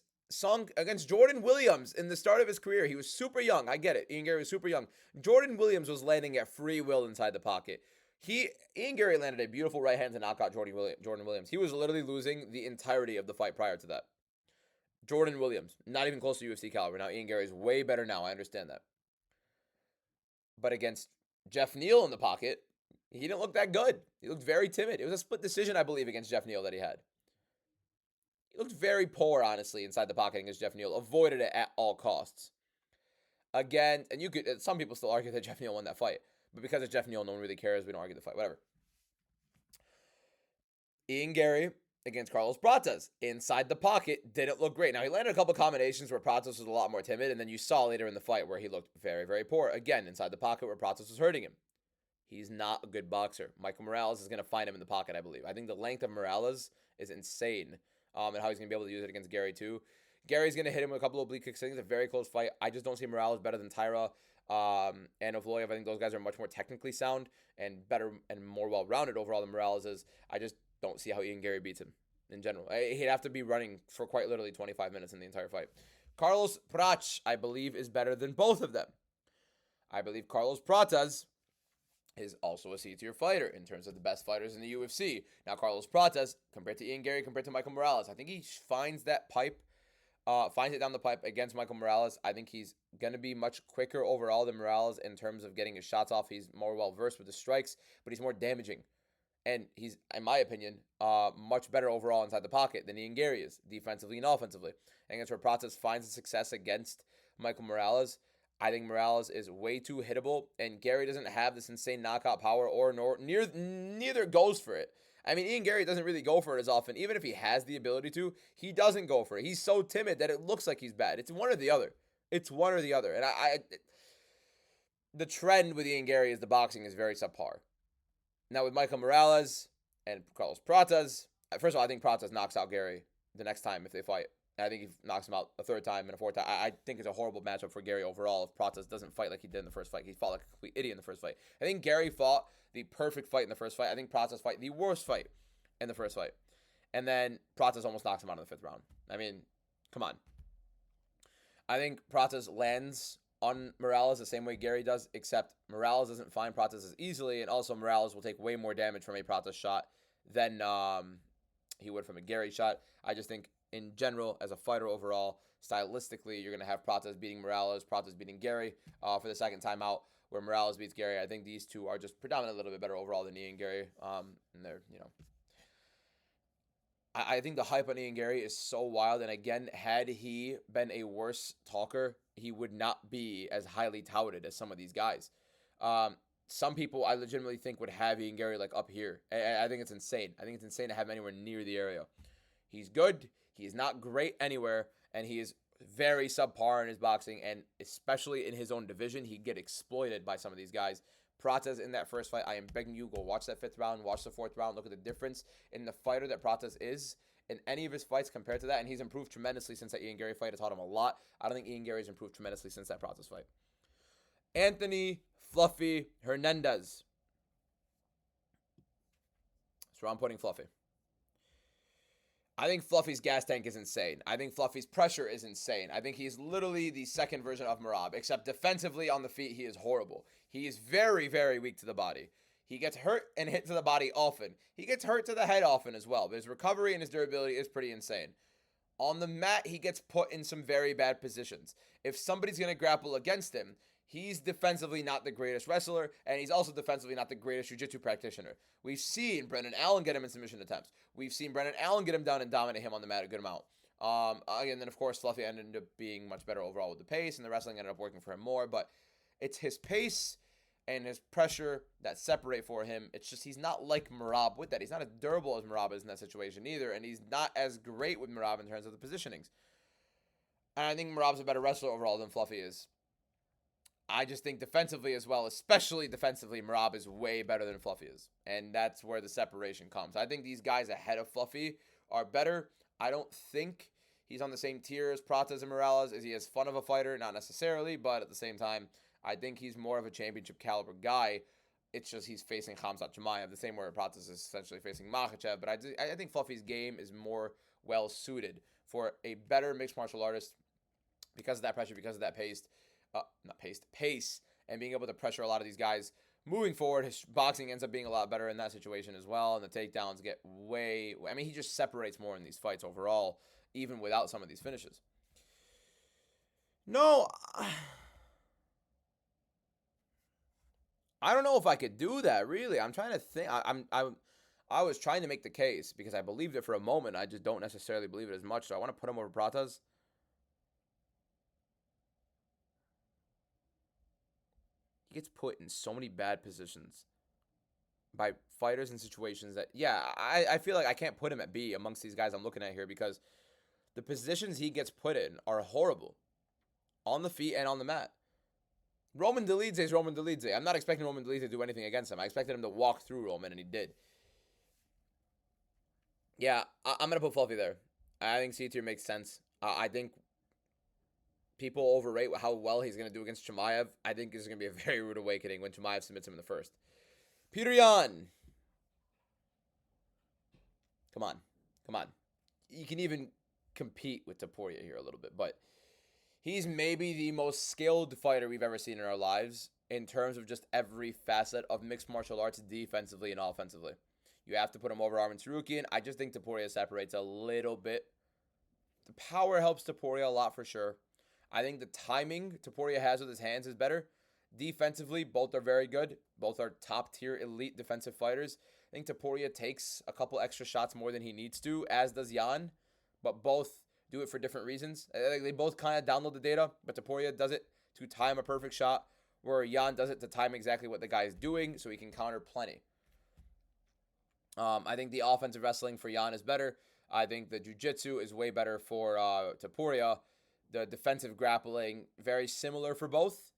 Jordan Williams in the start of his career, he was super young. I get it. Ian Gary was super young. Jordan Williams was landing at free will inside the pocket. Ian Gary landed a beautiful right hand to knock out Jordan Williams. He was literally losing the entirety of the fight prior to that. Jordan Williams, not even close to UFC caliber. Now Ian Gary is way better now. I understand that. But against Jeff Neal in the pocket, he didn't look that good. He looked very timid. It was a split decision, I believe, against Jeff Neal that he had. He looked very poor, honestly, inside the pocket against Jeff Neal. Avoided it at all costs. Again, and some people still argue that Jeff Neal won that fight. But because it's Jeff Neal, no one really cares. We don't argue the fight. Whatever. Ian Gary against Carlos Pratas inside the pocket didn't look great. Now, he landed a couple combinations where Pratas was a lot more timid. And then you saw later in the fight where he looked very, very poor. Again, inside the pocket where Pratas was hurting him. He's not a good boxer. Michael Morales is going to find him in the pocket, I believe. I think the length of Morales is insane. And how he's going to be able to use it against Gary, too. Gary's going to hit him with a couple of oblique kicks. I think it's a very close fight. I just don't see Morales better than Tyra and Ovloyev. I think those guys are much more technically sound and better and more well-rounded overall than Morales is. I just don't see how Ian Gary beats him in general. He'd have to be running for quite literally 25 minutes in the entire fight. Carlos Pratas, I believe, is better than both of them. I believe Carlos Pratas is also a C-tier fighter in terms of the best fighters in the UFC. Now, Carlos Pratas, compared to Ian Gary, compared to Michael Morales, I think he finds that pipe, finds it down the pipe against Michael Morales. I think he's going to be much quicker overall than Morales in terms of getting his shots off. He's more well-versed with the strikes, but he's more damaging. And he's, in my opinion, much better overall inside the pocket than Ian Gary is, defensively and offensively. And that's where Pratas finds the success against Michael Morales. I think Morales is way too hittable, and Gary doesn't have this insane knockout power, neither goes for it. I mean, Ian Gary doesn't really go for it as often. Even if he has the ability to, he doesn't go for it. He's so timid that it looks like he's bad. It's one or the other. It's one or the other. And the trend with Ian Gary is the boxing is very subpar. Now with Michael Morales and Carlos Pratas, first of all, I think Pratas knocks out Gary the next time if they fight. I think he knocks him out a third time and a fourth time. I think it's a horrible matchup for Gary overall if Pratas doesn't fight like he did in the first fight. He fought like a complete idiot in the first fight. I think Gary fought the perfect fight in the first fight. I think Pratas fight the worst fight in the first fight. And then Pratas almost knocks him out in the fifth round. I mean, come on. I think Pratas lands on Morales the same way Gary does, except Morales doesn't find Pratas as easily, and also Morales will take way more damage from a Pratas shot than he would from a Gary shot. I just think in general, as a fighter overall, stylistically, you're going to have Pratas beating Morales, Pratas beating Gary for the second time out, where Morales beats Gary. I think these two are just predominantly a little bit better overall than Ian Gary. And they're, I think the hype on Ian Gary is so wild. And again, had he been a worse talker, he would not be as highly touted as some of these guys. Some people I legitimately think would have Ian Gary like up here. I think it's insane. I think it's insane to have him anywhere near the area. He's good. He's not great anywhere, and he is very subpar in his boxing, and especially in his own division, he'd get exploited by some of these guys. Pratas in that first fight, I am begging you, go watch that fifth round, watch the fourth round, look at the difference in the fighter that Pratas is in any of his fights compared to that, and he's improved tremendously since that Ian Gary fight. It taught him a lot. I don't think Ian Gary's improved tremendously since that Pratas fight. Anthony Fluffy Hernandez. That's where I'm putting Fluffy. I think Fluffy's gas tank is insane. I think Fluffy's pressure is insane. I think he's literally the second version of Merab, except defensively on the feet, he is horrible. He is very, very weak to the body. He gets hurt and hit to the body often. He gets hurt to the head often as well, but his recovery and his durability is pretty insane. On the mat, he gets put in some very bad positions. If somebody's going to grapple against him, he's defensively not the greatest wrestler, and he's also defensively not the greatest jiu-jitsu practitioner. We've seen Brendan Allen get him in submission attempts. We've seen Brendan Allen get him down and dominate him on the mat a good amount. And then, of course, Fluffy ended up being much better overall with the pace, and the wrestling ended up working for him more. But it's his pace and his pressure that separate for him. It's just he's not like Merab with that. He's not as durable as Merab is in that situation either, and he's not as great with Merab in terms of the positionings. And I think Merab's a better wrestler overall than Fluffy is. I just think defensively as well, especially defensively, Merab is way better than Fluffy is. And that's where the separation comes. I think these guys ahead of Fluffy are better. I don't think he's on the same tier as Pratas and Morales. Is he as fun of a fighter? Not necessarily, but at the same time, I think he's more of a championship caliber guy. It's just he's facing Khamzat Chimaev, the same way Pratas is essentially facing Makhachev. But I think Fluffy's game is more well suited for a better mixed martial artist because of that pressure, because of that pace, and being able to pressure a lot of these guys moving forward. His boxing ends up being a lot better in that situation as well, and the takedowns get way. I mean, he just separates more in these fights overall, even without some of these finishes. No, I don't know if I could do that. Really, I'm trying to think. I was trying to make the case because I believed it for a moment. I just don't necessarily believe it as much. So I want to put him over Pratas. He gets put in so many bad positions by fighters in situations that, yeah, I feel like I can't put him at B amongst these guys I'm looking at here because the positions he gets put in are horrible on the feet and on the mat. Roman Dolidze is Roman Dolidze. I'm not expecting Roman Dolidze to do anything against him. I expected him to walk through Roman, and he did. Yeah, I'm going to put Fluffy there. I think C tier makes sense. I think people overrate how well he's going to do against Chimaev. I think this is going to be a very rude awakening when Chimaev submits him in the first. Peter Yan. Come on. Come on. You can even compete with Topuria here a little bit, but he's maybe the most skilled fighter we've ever seen in our lives in terms of just every facet of mixed martial arts defensively and offensively. You have to put him over Arman Tsarukyan. I just think Topuria separates a little bit. The power helps Topuria a lot for sure. I think the timing Topuria has with his hands is better. Defensively, both are very good. Both are top-tier elite defensive fighters. I think Topuria takes a couple extra shots more than he needs to, as does Yan. But both do it for different reasons. They both kind of download the data, but Topuria does it to time a perfect shot, where Yan does it to time exactly what the guy is doing so he can counter plenty. I think the offensive wrestling for Yan is better. I think the jiu-jitsu is way better for Topuria. The defensive grappling, very similar for both.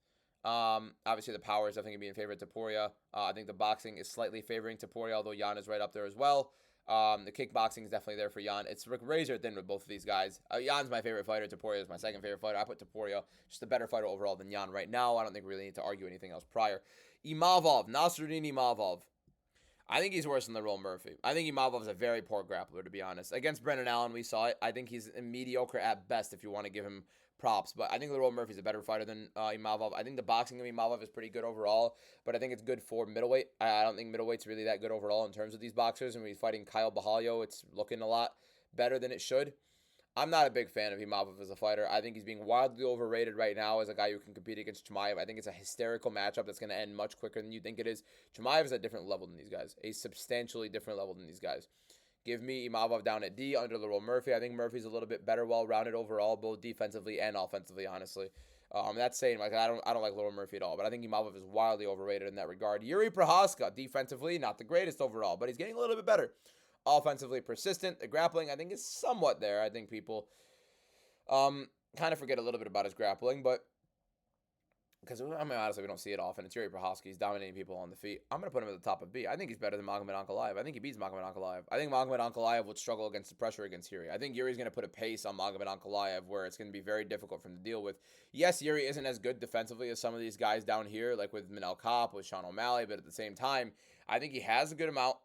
Obviously, the power is definitely going to be in favor of Topuria. I think the boxing is slightly favoring Topuria, although Yan is right up there as well. The kickboxing is definitely there for Yan. It's razor thin with both of these guys. Yan's my favorite fighter. Topuria is my second favorite fighter. I put Topuria just a better fighter overall than Yan right now. I don't think we really need to argue anything else prior. Imavov, Nasruddin Imavov. I think he's worse than Lil Murphy. I think Imavov is a very poor grappler, to be honest. Against Brendan Allen, we saw it. I think he's mediocre at best if you want to give him props. But I think Lil Murphy's a better fighter than Imavov. I think the boxing of Imavov is pretty good overall, but I think it's good for middleweight. I don't think middleweight's really that good overall in terms of these boxers. And when he's fighting Kyle Bahalio, it's looking a lot better than it should. I'm not a big fan of Imavov as a fighter. I think he's being wildly overrated right now as a guy who can compete against Chimaev. I think it's a hysterical matchup that's going to end much quicker than you think it is. Chimaev is at a different level than these guys, a substantially different level than these guys. Give me Imavov down at D under Lil Murphy. I think Murphy's a little bit better, well-rounded overall, both defensively and offensively, honestly. That's saying, like, I don't like Lil Murphy at all, but I think Imavov is wildly overrated in that regard. Yuri Prohaska, defensively, not the greatest overall, but he's getting a little bit better. Offensively persistent. The grappling, I think, is somewhat there. I think people kind of forget a little bit about his grappling, but because, I mean, honestly, we don't see it often. It's Yuri Prohaska. He's dominating people on the feet. I'm going to put him at the top of B. I think he's better than Magomed Ankalaev. I think he beats Magomed Ankalaev. I think Magomed Ankalaev would struggle against the pressure against Yuri. I think Yuri's going to put a pace on Magomed Ankalaev where it's going to be very difficult for him to deal with. Yes, Yuri isn't as good defensively as some of these guys down here, like with Manel Kopp, with Sean O'Malley, but at the same time, I think he has a good amount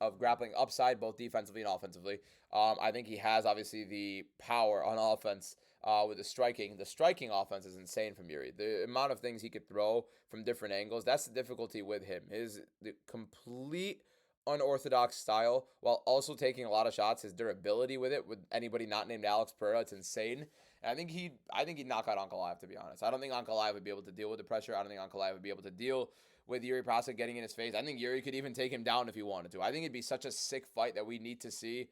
of grappling upside, both defensively and offensively. I think he has, obviously, the power on offense with the striking. The striking offense is insane from Yuri. The amount of things he could throw from different angles, that's the difficulty with him. The complete unorthodox style while also taking a lot of shots. His durability with it, with anybody not named Alex Pereira, it's insane. And I think he'd knock out Ankalaev, to be honest. I don't think Ankalaev would be able to deal with the pressure. I don't think Ankalaev would be able to deal with Yuri Prochazka getting in his face. I think Yuri could even take him down if he wanted to. I think it'd be such a sick fight that we need to see.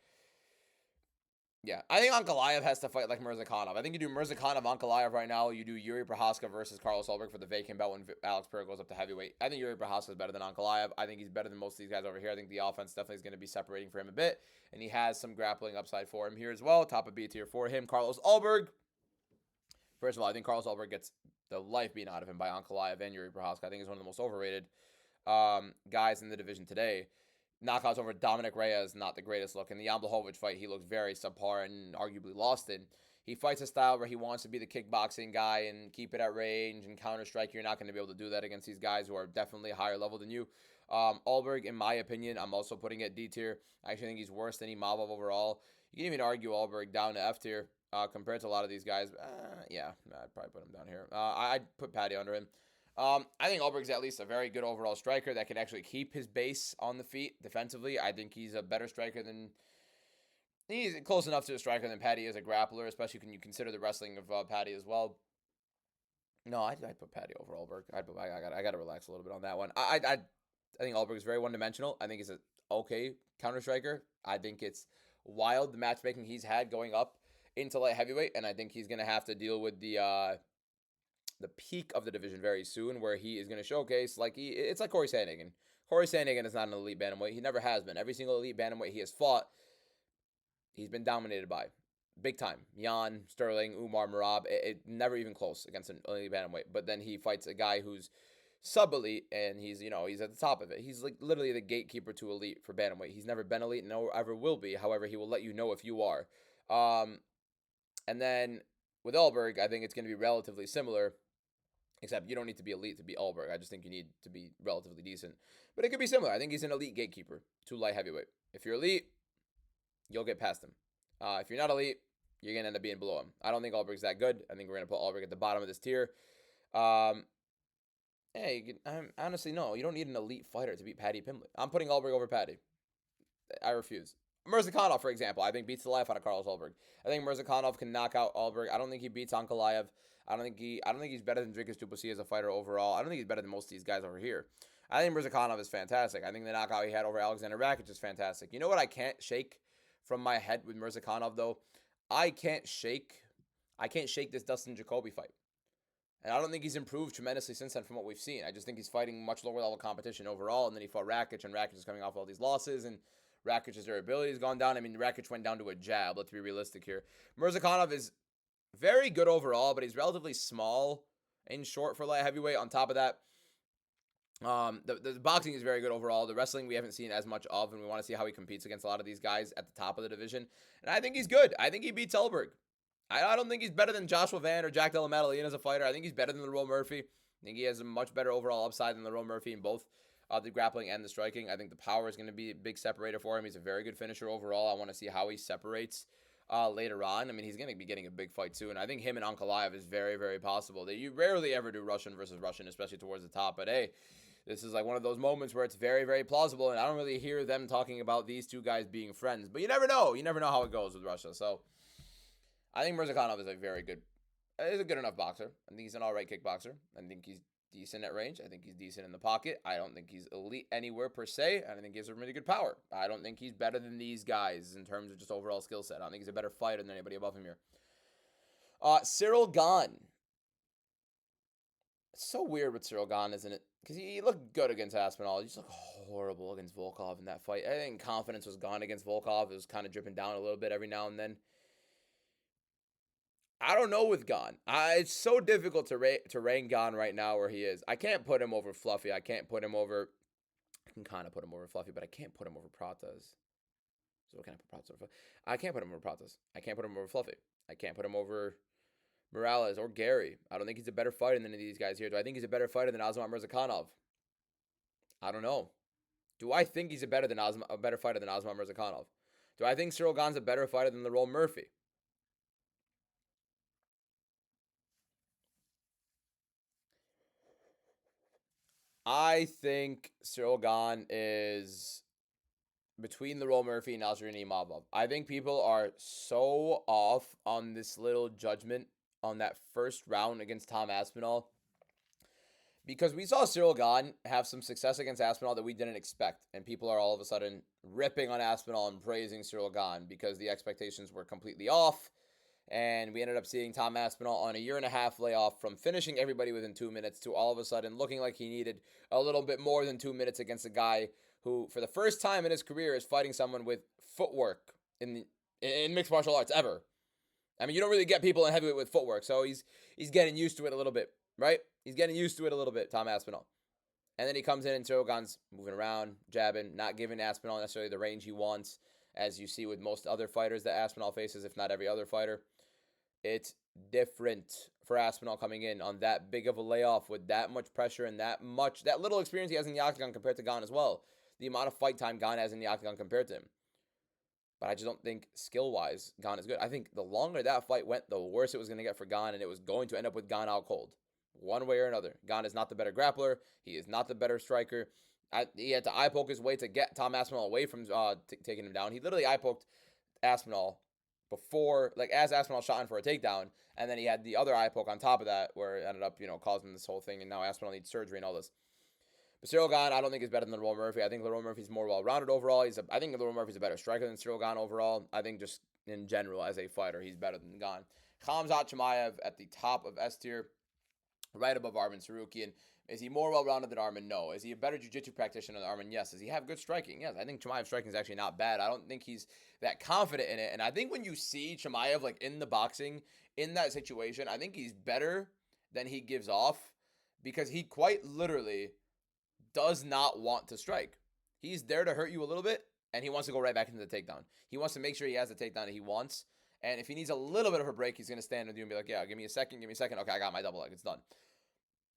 Yeah, I think Ankalaev has to fight like Mirzakhanov. I think you do Mirzakhanov, Ankalaev right now. You do Yuri Prochazka versus Carlos Ulberg for the vacant belt when Alex Pereira goes up to heavyweight. I think Yuri Prochazka is better than Ankalaev. I think he's better than most of these guys over here. I think the offense definitely is going to be separating for him a bit, and he has some grappling upside for him here as well. Top of B tier for him. Carlos Ulberg. First of all, I think Carlos Ulberg gets the life beaten out of him by Ankalaev and Yuri Prochazka. I think he's one of the most overrated guys in the division today. Knockouts over Dominic Reyes, not the greatest look. In the Jan Blachowicz fight, he looks very subpar and arguably lost in. He fights a style where he wants to be the kickboxing guy and keep it at range and counter strike. You're not going to be able to do that against these guys who are definitely higher level than you. Ulberg, in my opinion, I'm also putting it D tier. I actually think he's worse than Imavov overall. You can even argue Ulberg down to F tier compared to a lot of these guys. Yeah, I'd probably put him down here. I'd put Patty under him. I think Ulberg's at least a very good overall striker that can actually keep his base on the feet defensively. I think he's a better striker than... He's close enough to a striker than Patty is a grappler, especially when you consider the wrestling of Patty as well. No, I'd put Patty over Ulberg. I got to relax a little bit on that one. I think Ulberg is very one-dimensional. I think he's an okay counter striker. I think it's wild, the matchmaking he's had going up into light heavyweight, and I think he's going to have to deal with the peak of the division very soon, where he is going to showcase it's like Corey Sandhagen. Corey Sandhagen is not an elite bantamweight. He never has been. Every single elite bantamweight he has fought, he's been dominated by. Big time. Jan, Sterling, Umar, Merab. It never even close against an elite bantamweight. But then he fights a guy who's sub-elite, and he's at the top of it. He's like literally the gatekeeper to elite for bantamweight. He's never been elite, no ever will be. However, he will let you know if you are. And then with Ulberg, I think it's going to be relatively similar. Except you don't need to be elite to be Ulberg. I just think you need to be relatively decent. But it could be similar. I think he's an elite gatekeeper to light heavyweight. If you're elite, you'll get past him. If you're not elite, you're going to end up being below him. I don't think Ulberg's that good. I think we're going to put Ulberg at the bottom of this tier. Honestly, no. You don't need an elite fighter to beat Paddy Pimblett. I'm putting Ulberg over Paddy. I refuse. Mirzakhanov, for example, I think beats the life out of Carlos Ulberg. I think Mirzakhanov can knock out Ulberg. I don't think he beats Ankalaev. I don't think he's better than Dricus du Plessis as a fighter overall. I don't think he's better than most of these guys over here. I think Mirzakhanov is fantastic. I think the knockout he had over Alexander Rakic is fantastic. You know what I can't shake from my head with Mirzakhanov though? I can't shake this Dustin Jacoby fight. And I don't think he's improved tremendously since then from what we've seen. I just think he's fighting much lower level competition overall. And then he fought Rakic, and Rakic is coming off all these losses, and Rakic's durability has gone down. I mean, Rakic went down to a jab. Let's be realistic here. Mirzakhanov is very good overall, but he's relatively small and short for light heavyweight. On top of that, the boxing is very good overall. The wrestling we haven't seen as much of, and we want to see how he competes against a lot of these guys at the top of the division. And I think he's good. I think he beats Ulberg. I don't think he's better than Joshua Van or Jack Della Maddalena as a fighter. I think he's better than Lerone Murphy. I think he has a much better overall upside than Lerone Murphy in both the grappling and the striking. I think the power is going to be a big separator for him. He's a very good finisher overall. I want to see how he separates later on. I mean, he's going to be getting a big fight too, and I think him and Ankalaev is very, very possible. You rarely ever do Russian versus Russian, especially towards the top, but hey, this is like one of those moments where it's very, very plausible, and I don't really hear them talking about these two guys being friends, but you never know. You never know how it goes with Russia, so I think Mirzakhanov is a good enough boxer. I think he's an all-right kickboxer. I think he's decent at range. I think he's decent in the pocket. I don't think he's elite anywhere per se. I think he has a really good power. I don't think he's better than these guys in terms of just overall skill set. I don't think he's a better fighter than anybody above him here. Ciryl Gane. It's so weird with Ciryl Gane, isn't it? Because he looked good against Aspinall. He just looked horrible against Volkov in that fight. I think confidence was gone against Volkov. It was kind of dripping down a little bit every now and then. I don't know with Gane. It's so difficult to rank Gane right now where he is. I can't put him over Fluffy. I can kind of put him over Fluffy, but I can't put him over Pratas. So can I put Pratas over Fluffy? I can't put him over Pratas. I can't put him over Fluffy. I can't put him over Morales or Gary. I don't think he's a better fighter than any of these guys here. Do I think he's a better fighter than Azamat Mirzakhanov? I don't know. Do I think he's a better fighter than Azamat Mirzakhanov? Do I think Ciryl Gane's a better fighter than Lerone Murphy? I think Ciryl Gane is between Lerone Murphy and Nasruddin Imavov. I think people are so off on this little judgment on that first round against Tom Aspinall because we saw Cyril Gane have some success against Aspinall that we didn't expect, and people are all of a sudden ripping on Aspinall and praising Cyril Gane because the expectations were completely off. And we ended up seeing Tom Aspinall on a 1.5 year layoff from finishing everybody within 2 minutes to all of a sudden looking like he needed a little bit more than 2 minutes against a guy who, for the first time in his career, is fighting someone with footwork in mixed martial arts ever. I mean, you don't really get people in heavyweight with footwork, so he's getting used to it a little bit, right? He's getting used to it a little bit, Tom Aspinall. And then he comes in and Cyril Gane's moving around, jabbing, not giving Aspinall necessarily the range he wants, as you see with most other fighters that Aspinall faces, if not every other fighter. It's different for Aspinall coming in on that big of a layoff with that much pressure and that little experience he has in the octagon compared to Gane as well. The amount of fight time Gane has in the octagon compared to him. But I just don't think skill-wise Gane is good. I think the longer that fight went, the worse it was going to get for Gane, and it was going to end up with Gane out cold. One way or another. Gane is not the better grappler. He is not the better striker. He had to eye poke his way to get Tom Aspinall away from taking him down. He literally eye poked Aspinall before, like, as Aspinall shot in for a takedown, and then he had the other eye poke on top of that where it ended up, causing this whole thing, and now Aspinall needs surgery and all this. But Cyril Gane, I don't think is better than Lerone Murphy. I think Lerone Murphy's more well-rounded overall. I think Lerone Murphy's a better striker than Cyril Gane overall. I think just in general, as a fighter, he's better than Gane. Khamzat Chimaev at the top of S tier, right above Arman Tsarukyan. Is he more well-rounded than Arman? No. Is he a better jiu-jitsu practitioner than Arman? Yes. Does he have good striking? Yes. I think Chimaev's striking is actually not bad. I don't think he's that confident in it. And I think when you see Chimaev like in the boxing, in that situation, I think he's better than he gives off because he quite literally does not want to strike. He's there to hurt you a little bit, and he wants to go right back into the takedown. He wants to make sure he has the takedown that he wants. And if he needs a little bit of a break, he's going to stand with you and be like, yeah, give me a second. Okay, I got my double leg. It's done.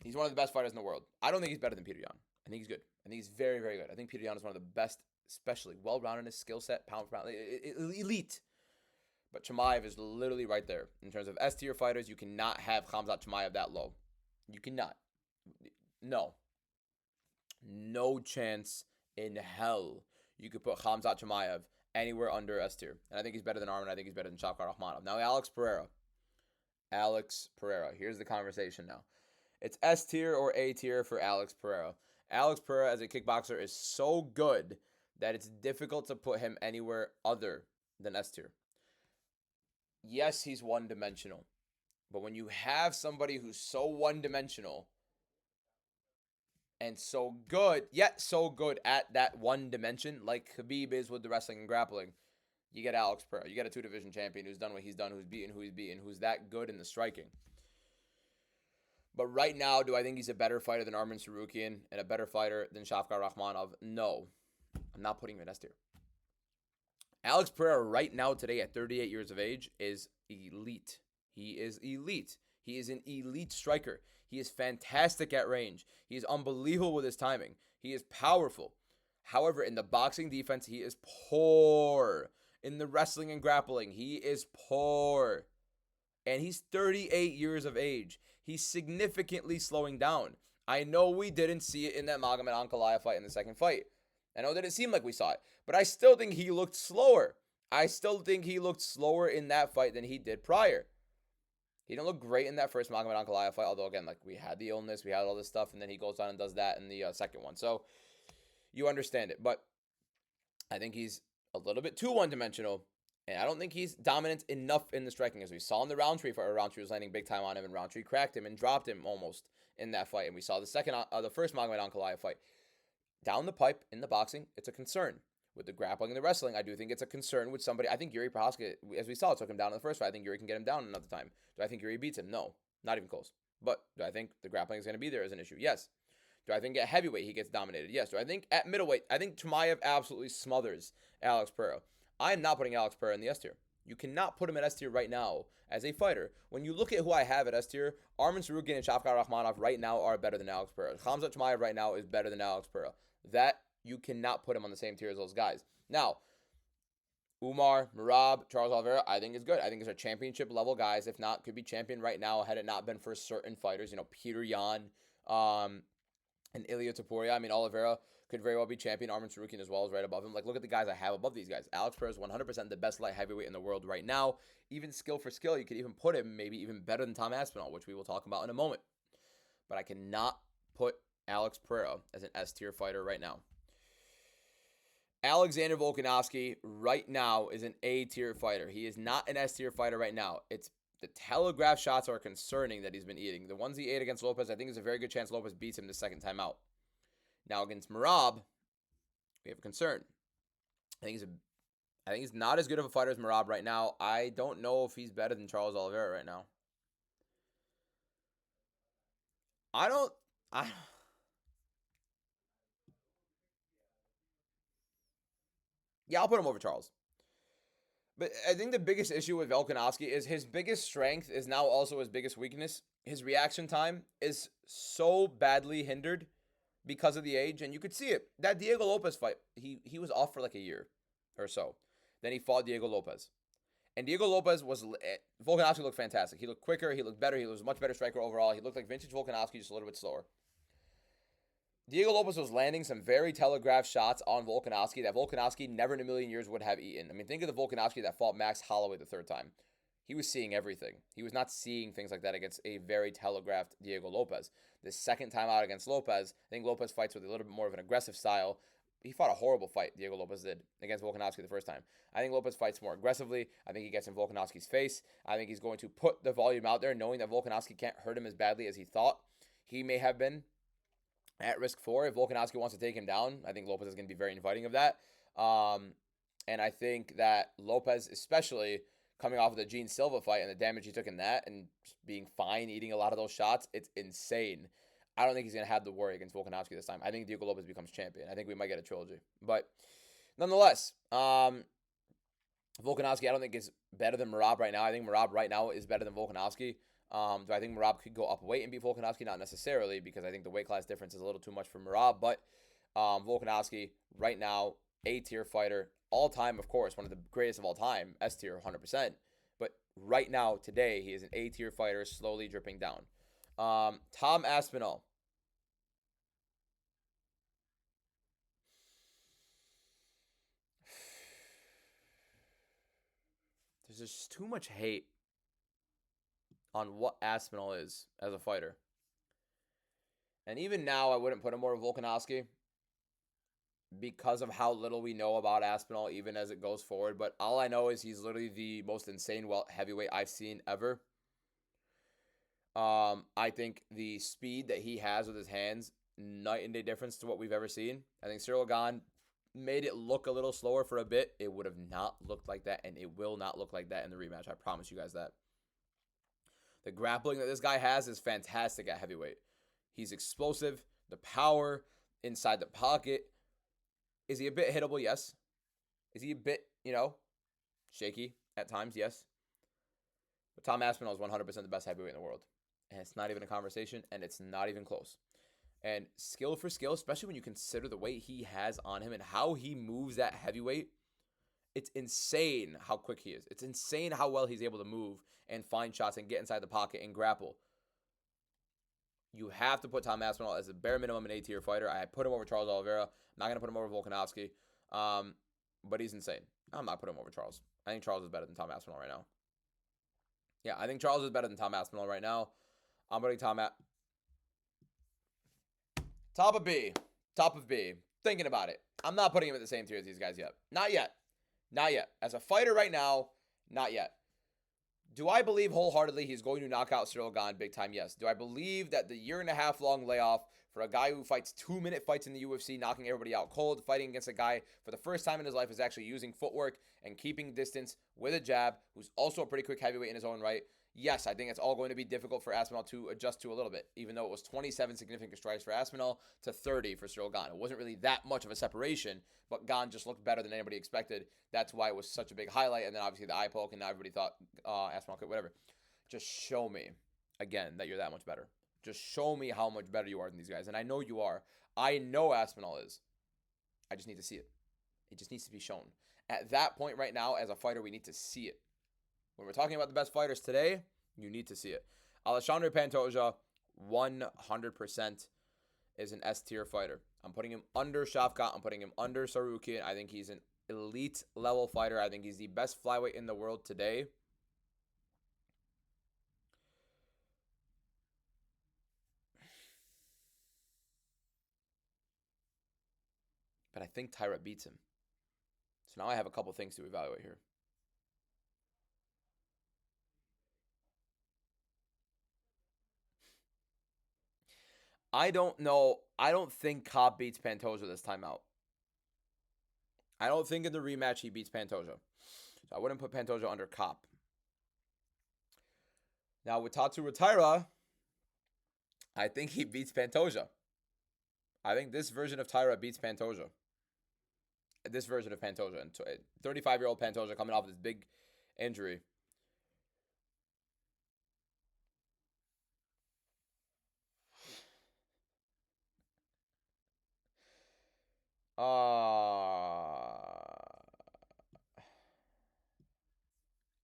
He's one of the best fighters in the world. I don't think he's better than Peter Yan. I think he's good. I think he's very, very good. I think Peter Yan is one of the best, especially well-rounded in his skill set, pound for pound, elite. But Chimaev is literally right there. In terms of S-tier fighters, you cannot have Khamzat Chimaev that low. You cannot. No. No chance in hell you could put Khamzat Chimaev anywhere under S-tier. And I think he's better than Arman. I think he's better than Shavkat Rakhmonov. Now, Alex Pereira. Here's the conversation now. It's S tier or A tier for Alex Pereira. Alex Pereira as a kickboxer is so good that it's difficult to put him anywhere other than S tier. Yes, he's one-dimensional. But when you have somebody who's so one-dimensional and so good, yet so good at that one dimension, like Khabib is with the wrestling and grappling, you get Alex Pereira. You get a two-division champion who's done what he's done, who's beaten who he's beaten, who's that good in the striking. But right now, do I think he's a better fighter than Arman Tsarukyan and a better fighter than Shavkat Rakhmonov? No. I'm not putting him in S tier. Alex Pereira right now today at 38 years of age is elite. He is elite. He is an elite striker. He is fantastic at range. He is unbelievable with his timing. He is powerful. However, in the boxing defense, he is poor. In the wrestling and grappling, he is poor. And he's 38 years of age. He's significantly slowing down. I know we didn't see it in that Magomed Ankalaev fight in the second fight. I know that it seemed like we saw it. But I still think he looked slower. I still think he looked slower in that fight than he did prior. He didn't look great in that first Magomed Ankalaev fight. Although, again, like we had the illness, we had all this stuff. And then he goes on and does that in the second one. So you understand it. But I think he's a little bit too one-dimensional. And I don't think he's dominant enough in the striking. As we saw in the Roundtree fight, where Roundtree was landing big time on him, and Roundtree cracked him and dropped him almost in that fight. And we saw the first Magomed Ankalaev fight. Down the pipe in the boxing, it's a concern. With the grappling and the wrestling, I do think it's a concern with somebody. I think Yuri Prohaska, as we saw, took him down in the first fight. I think Yuri can get him down another time. Do I think Yuri beats him? No, not even close. But do I think the grappling is going to be there as an issue? Yes. Do I think at heavyweight he gets dominated? Yes. Do I think at middleweight, I think Chimaev absolutely smothers Alex Pereira. I am not putting Alex Pereira in the S tier. You cannot put him at S tier right now as a fighter. When you look at who I have at S tier, Arman Tsarukyan and Shavkat Rakhmonov right now are better than Alex Pereira. Khamzat Chimaev right now is better than Alex Pereira. That you cannot put him on the same tier as those guys. Now, Umar, Merab, Charles Oliveira, I think is good. I think these are championship level guys. If not, could be champion right now had it not been for certain fighters. Peter Yan, and Ilya Taporia. I mean, Oliveira could very well be champion. Arman Tsarukyan as well is right above him. Like, look at the guys I have above these guys. Alex Pereira is 100% the best light heavyweight in the world right now. Even skill for skill, you could even put him maybe even better than Tom Aspinall, which we will talk about in a moment. But I cannot put Alex Pereira as an S-tier fighter right now. Alexander Volkanovski right now is an A-tier fighter. He is not an S-tier fighter right now. It's the telegraph shots are concerning that he's been eating. The ones he ate against Lopez, I think there's a very good chance Lopez beats him the second time out. Now against Merab, we have a concern. I think he's not as good of a fighter as Merab right now. I don't know if he's better than Charles Oliveira right now. Yeah, I'll put him over Charles. But I think the biggest issue with Volkanovski is his biggest strength is now also his biggest weakness. His reaction time is so badly hindered because of the age, and you could see it. That Diego Lopez fight, he was off for like a year or so. Then he fought Diego Lopez. And Diego Lopez Volkanovski looked fantastic. He looked quicker, he looked better, he was a much better striker overall. He looked like vintage Volkanovski, just a little bit slower. Diego Lopez was landing some very telegraphed shots on Volkanovski that Volkanovski never in a million years would have eaten. I mean, think of the Volkanovski that fought Max Holloway the third time. He was seeing everything. He was not seeing things like that against a very telegraphed Diego Lopez. The second time out against Lopez, I think Lopez fights with a little bit more of an aggressive style. He fought a horrible fight, Diego Lopez did, against Volkanovski the first time. I think Lopez fights more aggressively. I think he gets in Volkanovski's face. I think he's going to put the volume out there, knowing that Volkanovski can't hurt him as badly as he thought he may have been at risk for. If Volkanovski wants to take him down, I think Lopez is going to be very inviting of that. And I think that Lopez, especially coming off of the Gene Silva fight and the damage he took in that and just being fine, eating a lot of those shots, it's insane. I don't think he's going to have the worry against Volkanovski this time. I think Diego Lopez becomes champion. I think we might get a trilogy. But nonetheless, Volkanovski I don't think is better than Merab right now. I think Merab right now is better than Volkanovski. Do I think Merab could go up weight and beat Volkanovski? Not necessarily, because I think the weight class difference is a little too much for Merab. But Volkanovski right now, A-tier fighter, all time, of course, one of the greatest of all time, S-tier 100%. But right now, today, he is an A-tier fighter, slowly dripping down. Tom Aspinall. There's just too much hate on what Aspinall is as a fighter. And even now, I wouldn't put him over Volkanovski because of how little we know about Aspinall, even as it goes forward. But all I know is he's literally the most insane heavyweight I've seen ever. I think the speed that he has with his hands, night and day difference to what we've ever seen. I think Cyril Gane made it look a little slower for a bit. It would have not looked like that, and it will not look like that in the rematch. I promise you guys that. The grappling that this guy has is fantastic at heavyweight. He's explosive. The power inside the pocket. Is he a bit hittable? Yes. Is he a bit, shaky at times? Yes. But Tom Aspinall is 100% the best heavyweight in the world. And it's not even a conversation, and it's not even close. And skill for skill, especially when you consider the weight he has on him and how he moves that heavyweight, it's insane how quick he is. It's insane how well he's able to move and find shots and get inside the pocket and grapple. You have to put Tom Aspinall as a bare minimum an A-tier fighter. I put him over Charles Oliveira. I'm not going to put him over Volkanovski. But he's insane. I'm not putting him over Charles. I think Charles is better than Tom Aspinall right now. Yeah, I think Charles is better than Tom Aspinall right now. I'm putting Top of B. Top of B. Thinking about it. I'm not putting him at the same tier as these guys yet. Not yet. Not yet. As a fighter right now, not yet. Do I believe wholeheartedly he's going to knock out Cyril Gane big time? Yes. Do I believe that the year-and-a-half long layoff for a guy who fights 2-minute fights in the UFC, knocking everybody out cold, fighting against a guy for the first time in his life is actually using footwork and keeping distance with a jab, who's also a pretty quick heavyweight in his own right? Yes, I think it's all going to be difficult for Aspinall to adjust to a little bit, even though it was 27 significant strikes for Aspinall to 30 for Cyril Gane. It wasn't really that much of a separation, but Gane just looked better than anybody expected. That's why it was such a big highlight, and then obviously the eye poke, and now everybody thought Aspinall could, whatever. Just show me, again, that you're that much better. Just show me how much better you are than these guys, and I know you are. I know Aspinall is. I just need to see it. It just needs to be shown. At that point right now, as a fighter, we need to see it. When we're talking about the best fighters today, you need to see it. Alexandre Pantoja, 100%. is an S tier fighter. I'm putting him under Shavkat. I'm putting him under Sarukian. I think he's an elite level fighter. I think he's the best flyweight in the world today. But I think Tyra beats him. So now I have a couple things to evaluate here. I don't know. I don't think Cobb beats Pantoja this time out. I don't think in the rematch he beats Pantoja. So I wouldn't put Pantoja under Cobb. Now with Tatsuro Taira, I think he beats Pantoja. I think this version of Taira beats Pantoja. This version of Pantoja. And 35-year-old Pantoja coming off this big injury.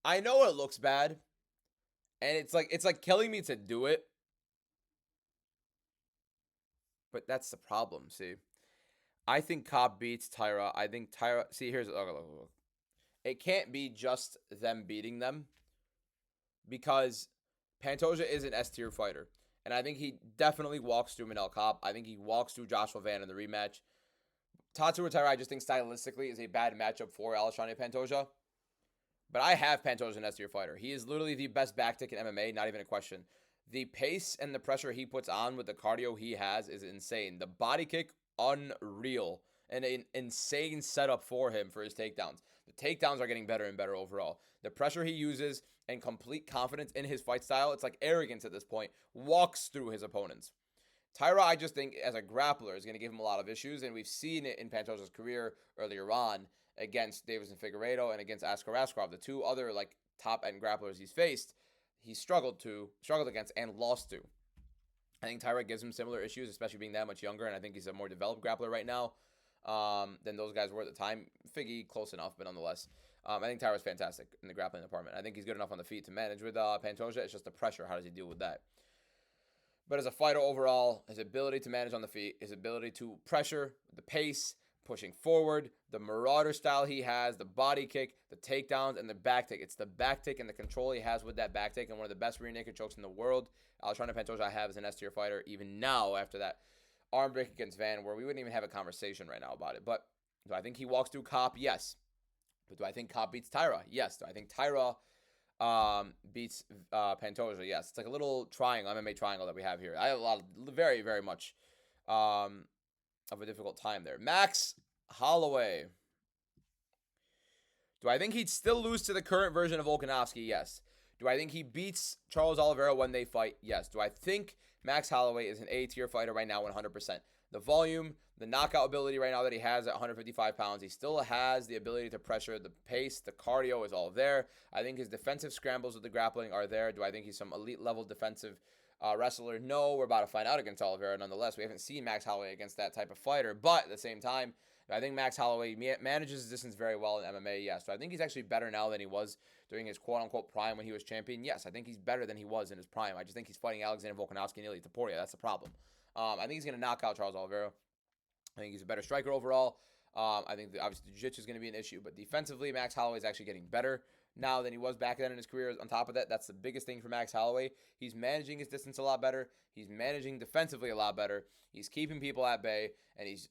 I know it looks bad. And it's like killing me to do it. But that's the problem, see. I think Cobb beats Tyra. I think Tyra... See, here's... Look. It can't be just them beating them. Because Pantoja is an S-tier fighter. And I think he definitely walks through Manel Cobb. I think he walks through Joshua Van in the rematch. Tatsuro Taira, I just think stylistically is a bad matchup for Alexandre Pantoja. But I have Pantoja as an S-tier fighter. He is literally the best backtick in MMA, not even a question. The pace and the pressure he puts on with the cardio he has is insane. The body kick, unreal. And an insane setup for him for his takedowns. The takedowns are getting better and better overall. The pressure he uses and complete confidence in his fight style, it's like arrogance at this point, walks through his opponents. Tyra, I just think, as a grappler, is going to give him a lot of issues, and we've seen it in Pantoja's career earlier on against Davis and Figueiredo and against Askar Askarov, the two other like top-end grapplers he's faced. He struggled against and lost to. I think Tyra gives him similar issues, especially being that much younger, and I think he's a more developed grappler right now than those guys were at the time. Figgy, close enough, but nonetheless. I think Tyra's fantastic in the grappling department. I think he's good enough on the feet to manage with Pantoja. It's just the pressure. How does he deal with that? But as a fighter overall, his ability to manage on the feet, his ability to pressure, the pace, pushing forward, the marauder style he has, the body kick, the takedowns, and the back kick. It's the back kick and the control he has with that back kick, and one of the best rear naked chokes in the world. Alexandre Pantoja I have as an S-tier fighter, even now after that arm break against Van, where we wouldn't even have a conversation right now about it. But do I think he walks through Cobb? Yes. But do I think Cobb beats Tyra? Yes. Do I think Tyra beats Pantoja? Yes. It's like a little triangle, MMA triangle that we have here. I have a lot of very, very much of a difficult time there. Max Holloway. Do I think he'd still lose to the current version of Volkanovski? Yes. Do I think he beats Charles Oliveira when they fight? Yes. Do I think Max Holloway is an A-tier fighter right now? 100%. The volume, the knockout ability right now that he has at 155 pounds, he still has the ability to pressure. The pace, the cardio is all there. I think his defensive scrambles with the grappling are there. Do I think he's some elite level defensive wrestler? No, we're about to find out against Oliveira nonetheless. We haven't seen Max Holloway against that type of fighter, but at the same time, I think Max Holloway manages his distance very well in MMA, yes. So I think he's actually better now than he was during his quote-unquote prime when he was champion. Yes, I think he's better than he was in his prime. I just think he's fighting Alexander Volkanovski and Ilia Topuria. That's the problem. I think he's going to knock out Charles Oliveira. I think he's a better striker overall. I think obviously the jiu-jitsu is going to be an issue, but defensively, Max Holloway is actually getting better now than he was back then in his career. On top of that, that's the biggest thing for Max Holloway. He's managing his distance a lot better. He's managing defensively a lot better. He's keeping people at bay, and he's,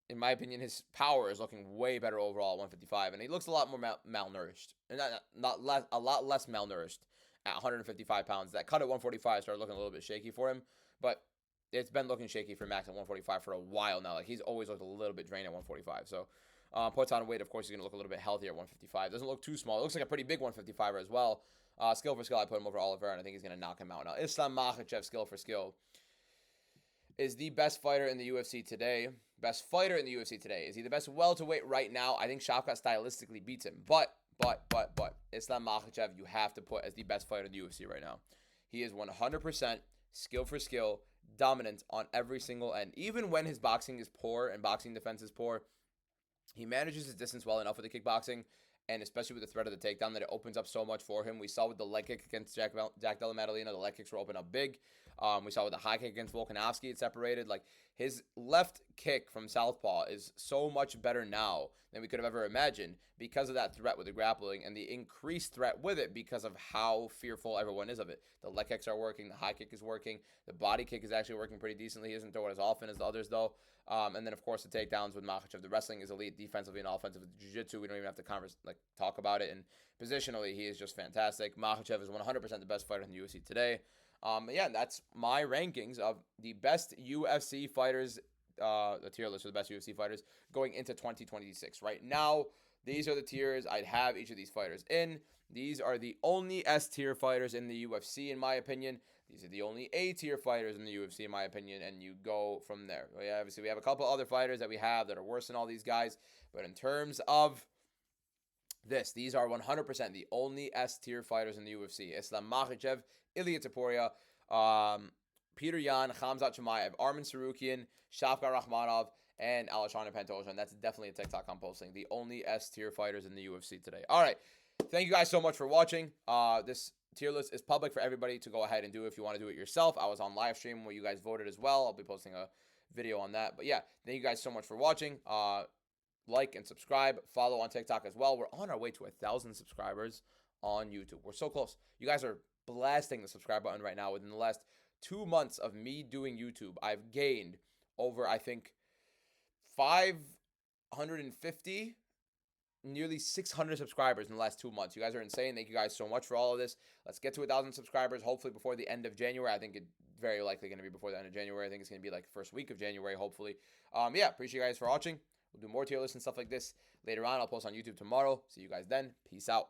in my opinion, his power is looking way better overall at 155, and he looks a lot more malnourished, and a lot less malnourished at 155 pounds. That cut at 145 started looking a little bit shaky for him, but it's been looking shaky for Max at 145 for a while now. Like, he's always looked a little bit drained at 145. So, puts on weight, of course, he's going to look a little bit healthier at 155. Doesn't look too small. It looks like a pretty big 155er as well. Skill for skill, I put him over Oliveira, and I think he's going to knock him out. Now, Islam Makhachev, skill for skill, is the best fighter in the UFC today. Best fighter in the UFC today. Is he the best welterweight right now? I think Shavkat stylistically beats him. But, Islam Makhachev, you have to put as the best fighter in the UFC right now. He is 100% skill for skill, dominant on every single end. Even when his boxing is poor and boxing defense is poor, he manages his distance well enough with the kickboxing, and especially with the threat of the takedown, that it opens up so much for him. We saw with the leg kick against Jack Della Maddalena, the leg kicks were open up big. We saw with the high kick against Volkanovski, it separated. Like, his left kick from southpaw is so much better now than we could have ever imagined because of that threat with the grappling and the increased threat with it because of how fearful everyone is of it. The leg kicks are working. The high kick is working. The body kick is actually working pretty decently. He doesn't throw it as often as the others, though. And then, of course, the takedowns with Makhachev. The wrestling is elite defensively and offensively. The jiu-jitsu, we don't even have to talk about it. And positionally, he is just fantastic. Makhachev is 100% the best fighter in the UFC today. Yeah, that's my rankings of the best UFC fighters, the tier list for the best UFC fighters going into 2026. Right now, these are the tiers I'd have each of these fighters in. These are the only S-tier fighters in the UFC, in my opinion. These are the only A-tier fighters in the UFC, in my opinion, and you go from there. Yeah, obviously, we have a couple other fighters that we have that are worse than all these guys, but in terms of these are 100% the only S-tier fighters in the UFC. Islam Makhachev, Ilya Taporia, Peter Yan, Khamzat Chimaev, Arman Sarukian, Shafkat Rakhmonov, and Alexander Pantoja. That's definitely a TikTok I'm posting. The only S-tier fighters in the UFC today. All right. Thank you guys so much for watching. This tier list is public for everybody to go ahead and do if you want to do it yourself. I was on live stream where you guys voted as well. I'll be posting a video on that. But yeah, thank you guys so much for watching. Like and subscribe. Follow on TikTok as well. We're on our way to 1,000 subscribers on YouTube. We're so close. You guys are blasting the subscribe button right now. Within the last 2 months of me doing YouTube, I've gained over, I think, 550, nearly 600 subscribers in the last 2 months. You guys are insane. Thank you guys so much for all of this. Let's get to 1,000 subscribers, hopefully before the end of January. I think it's very likely going to be before the end of January. I think it's going to be like the first week of January, hopefully. Yeah, appreciate you guys for watching. We'll do more tier lists and stuff like this later on. I'll post on YouTube tomorrow. See you guys then. Peace out.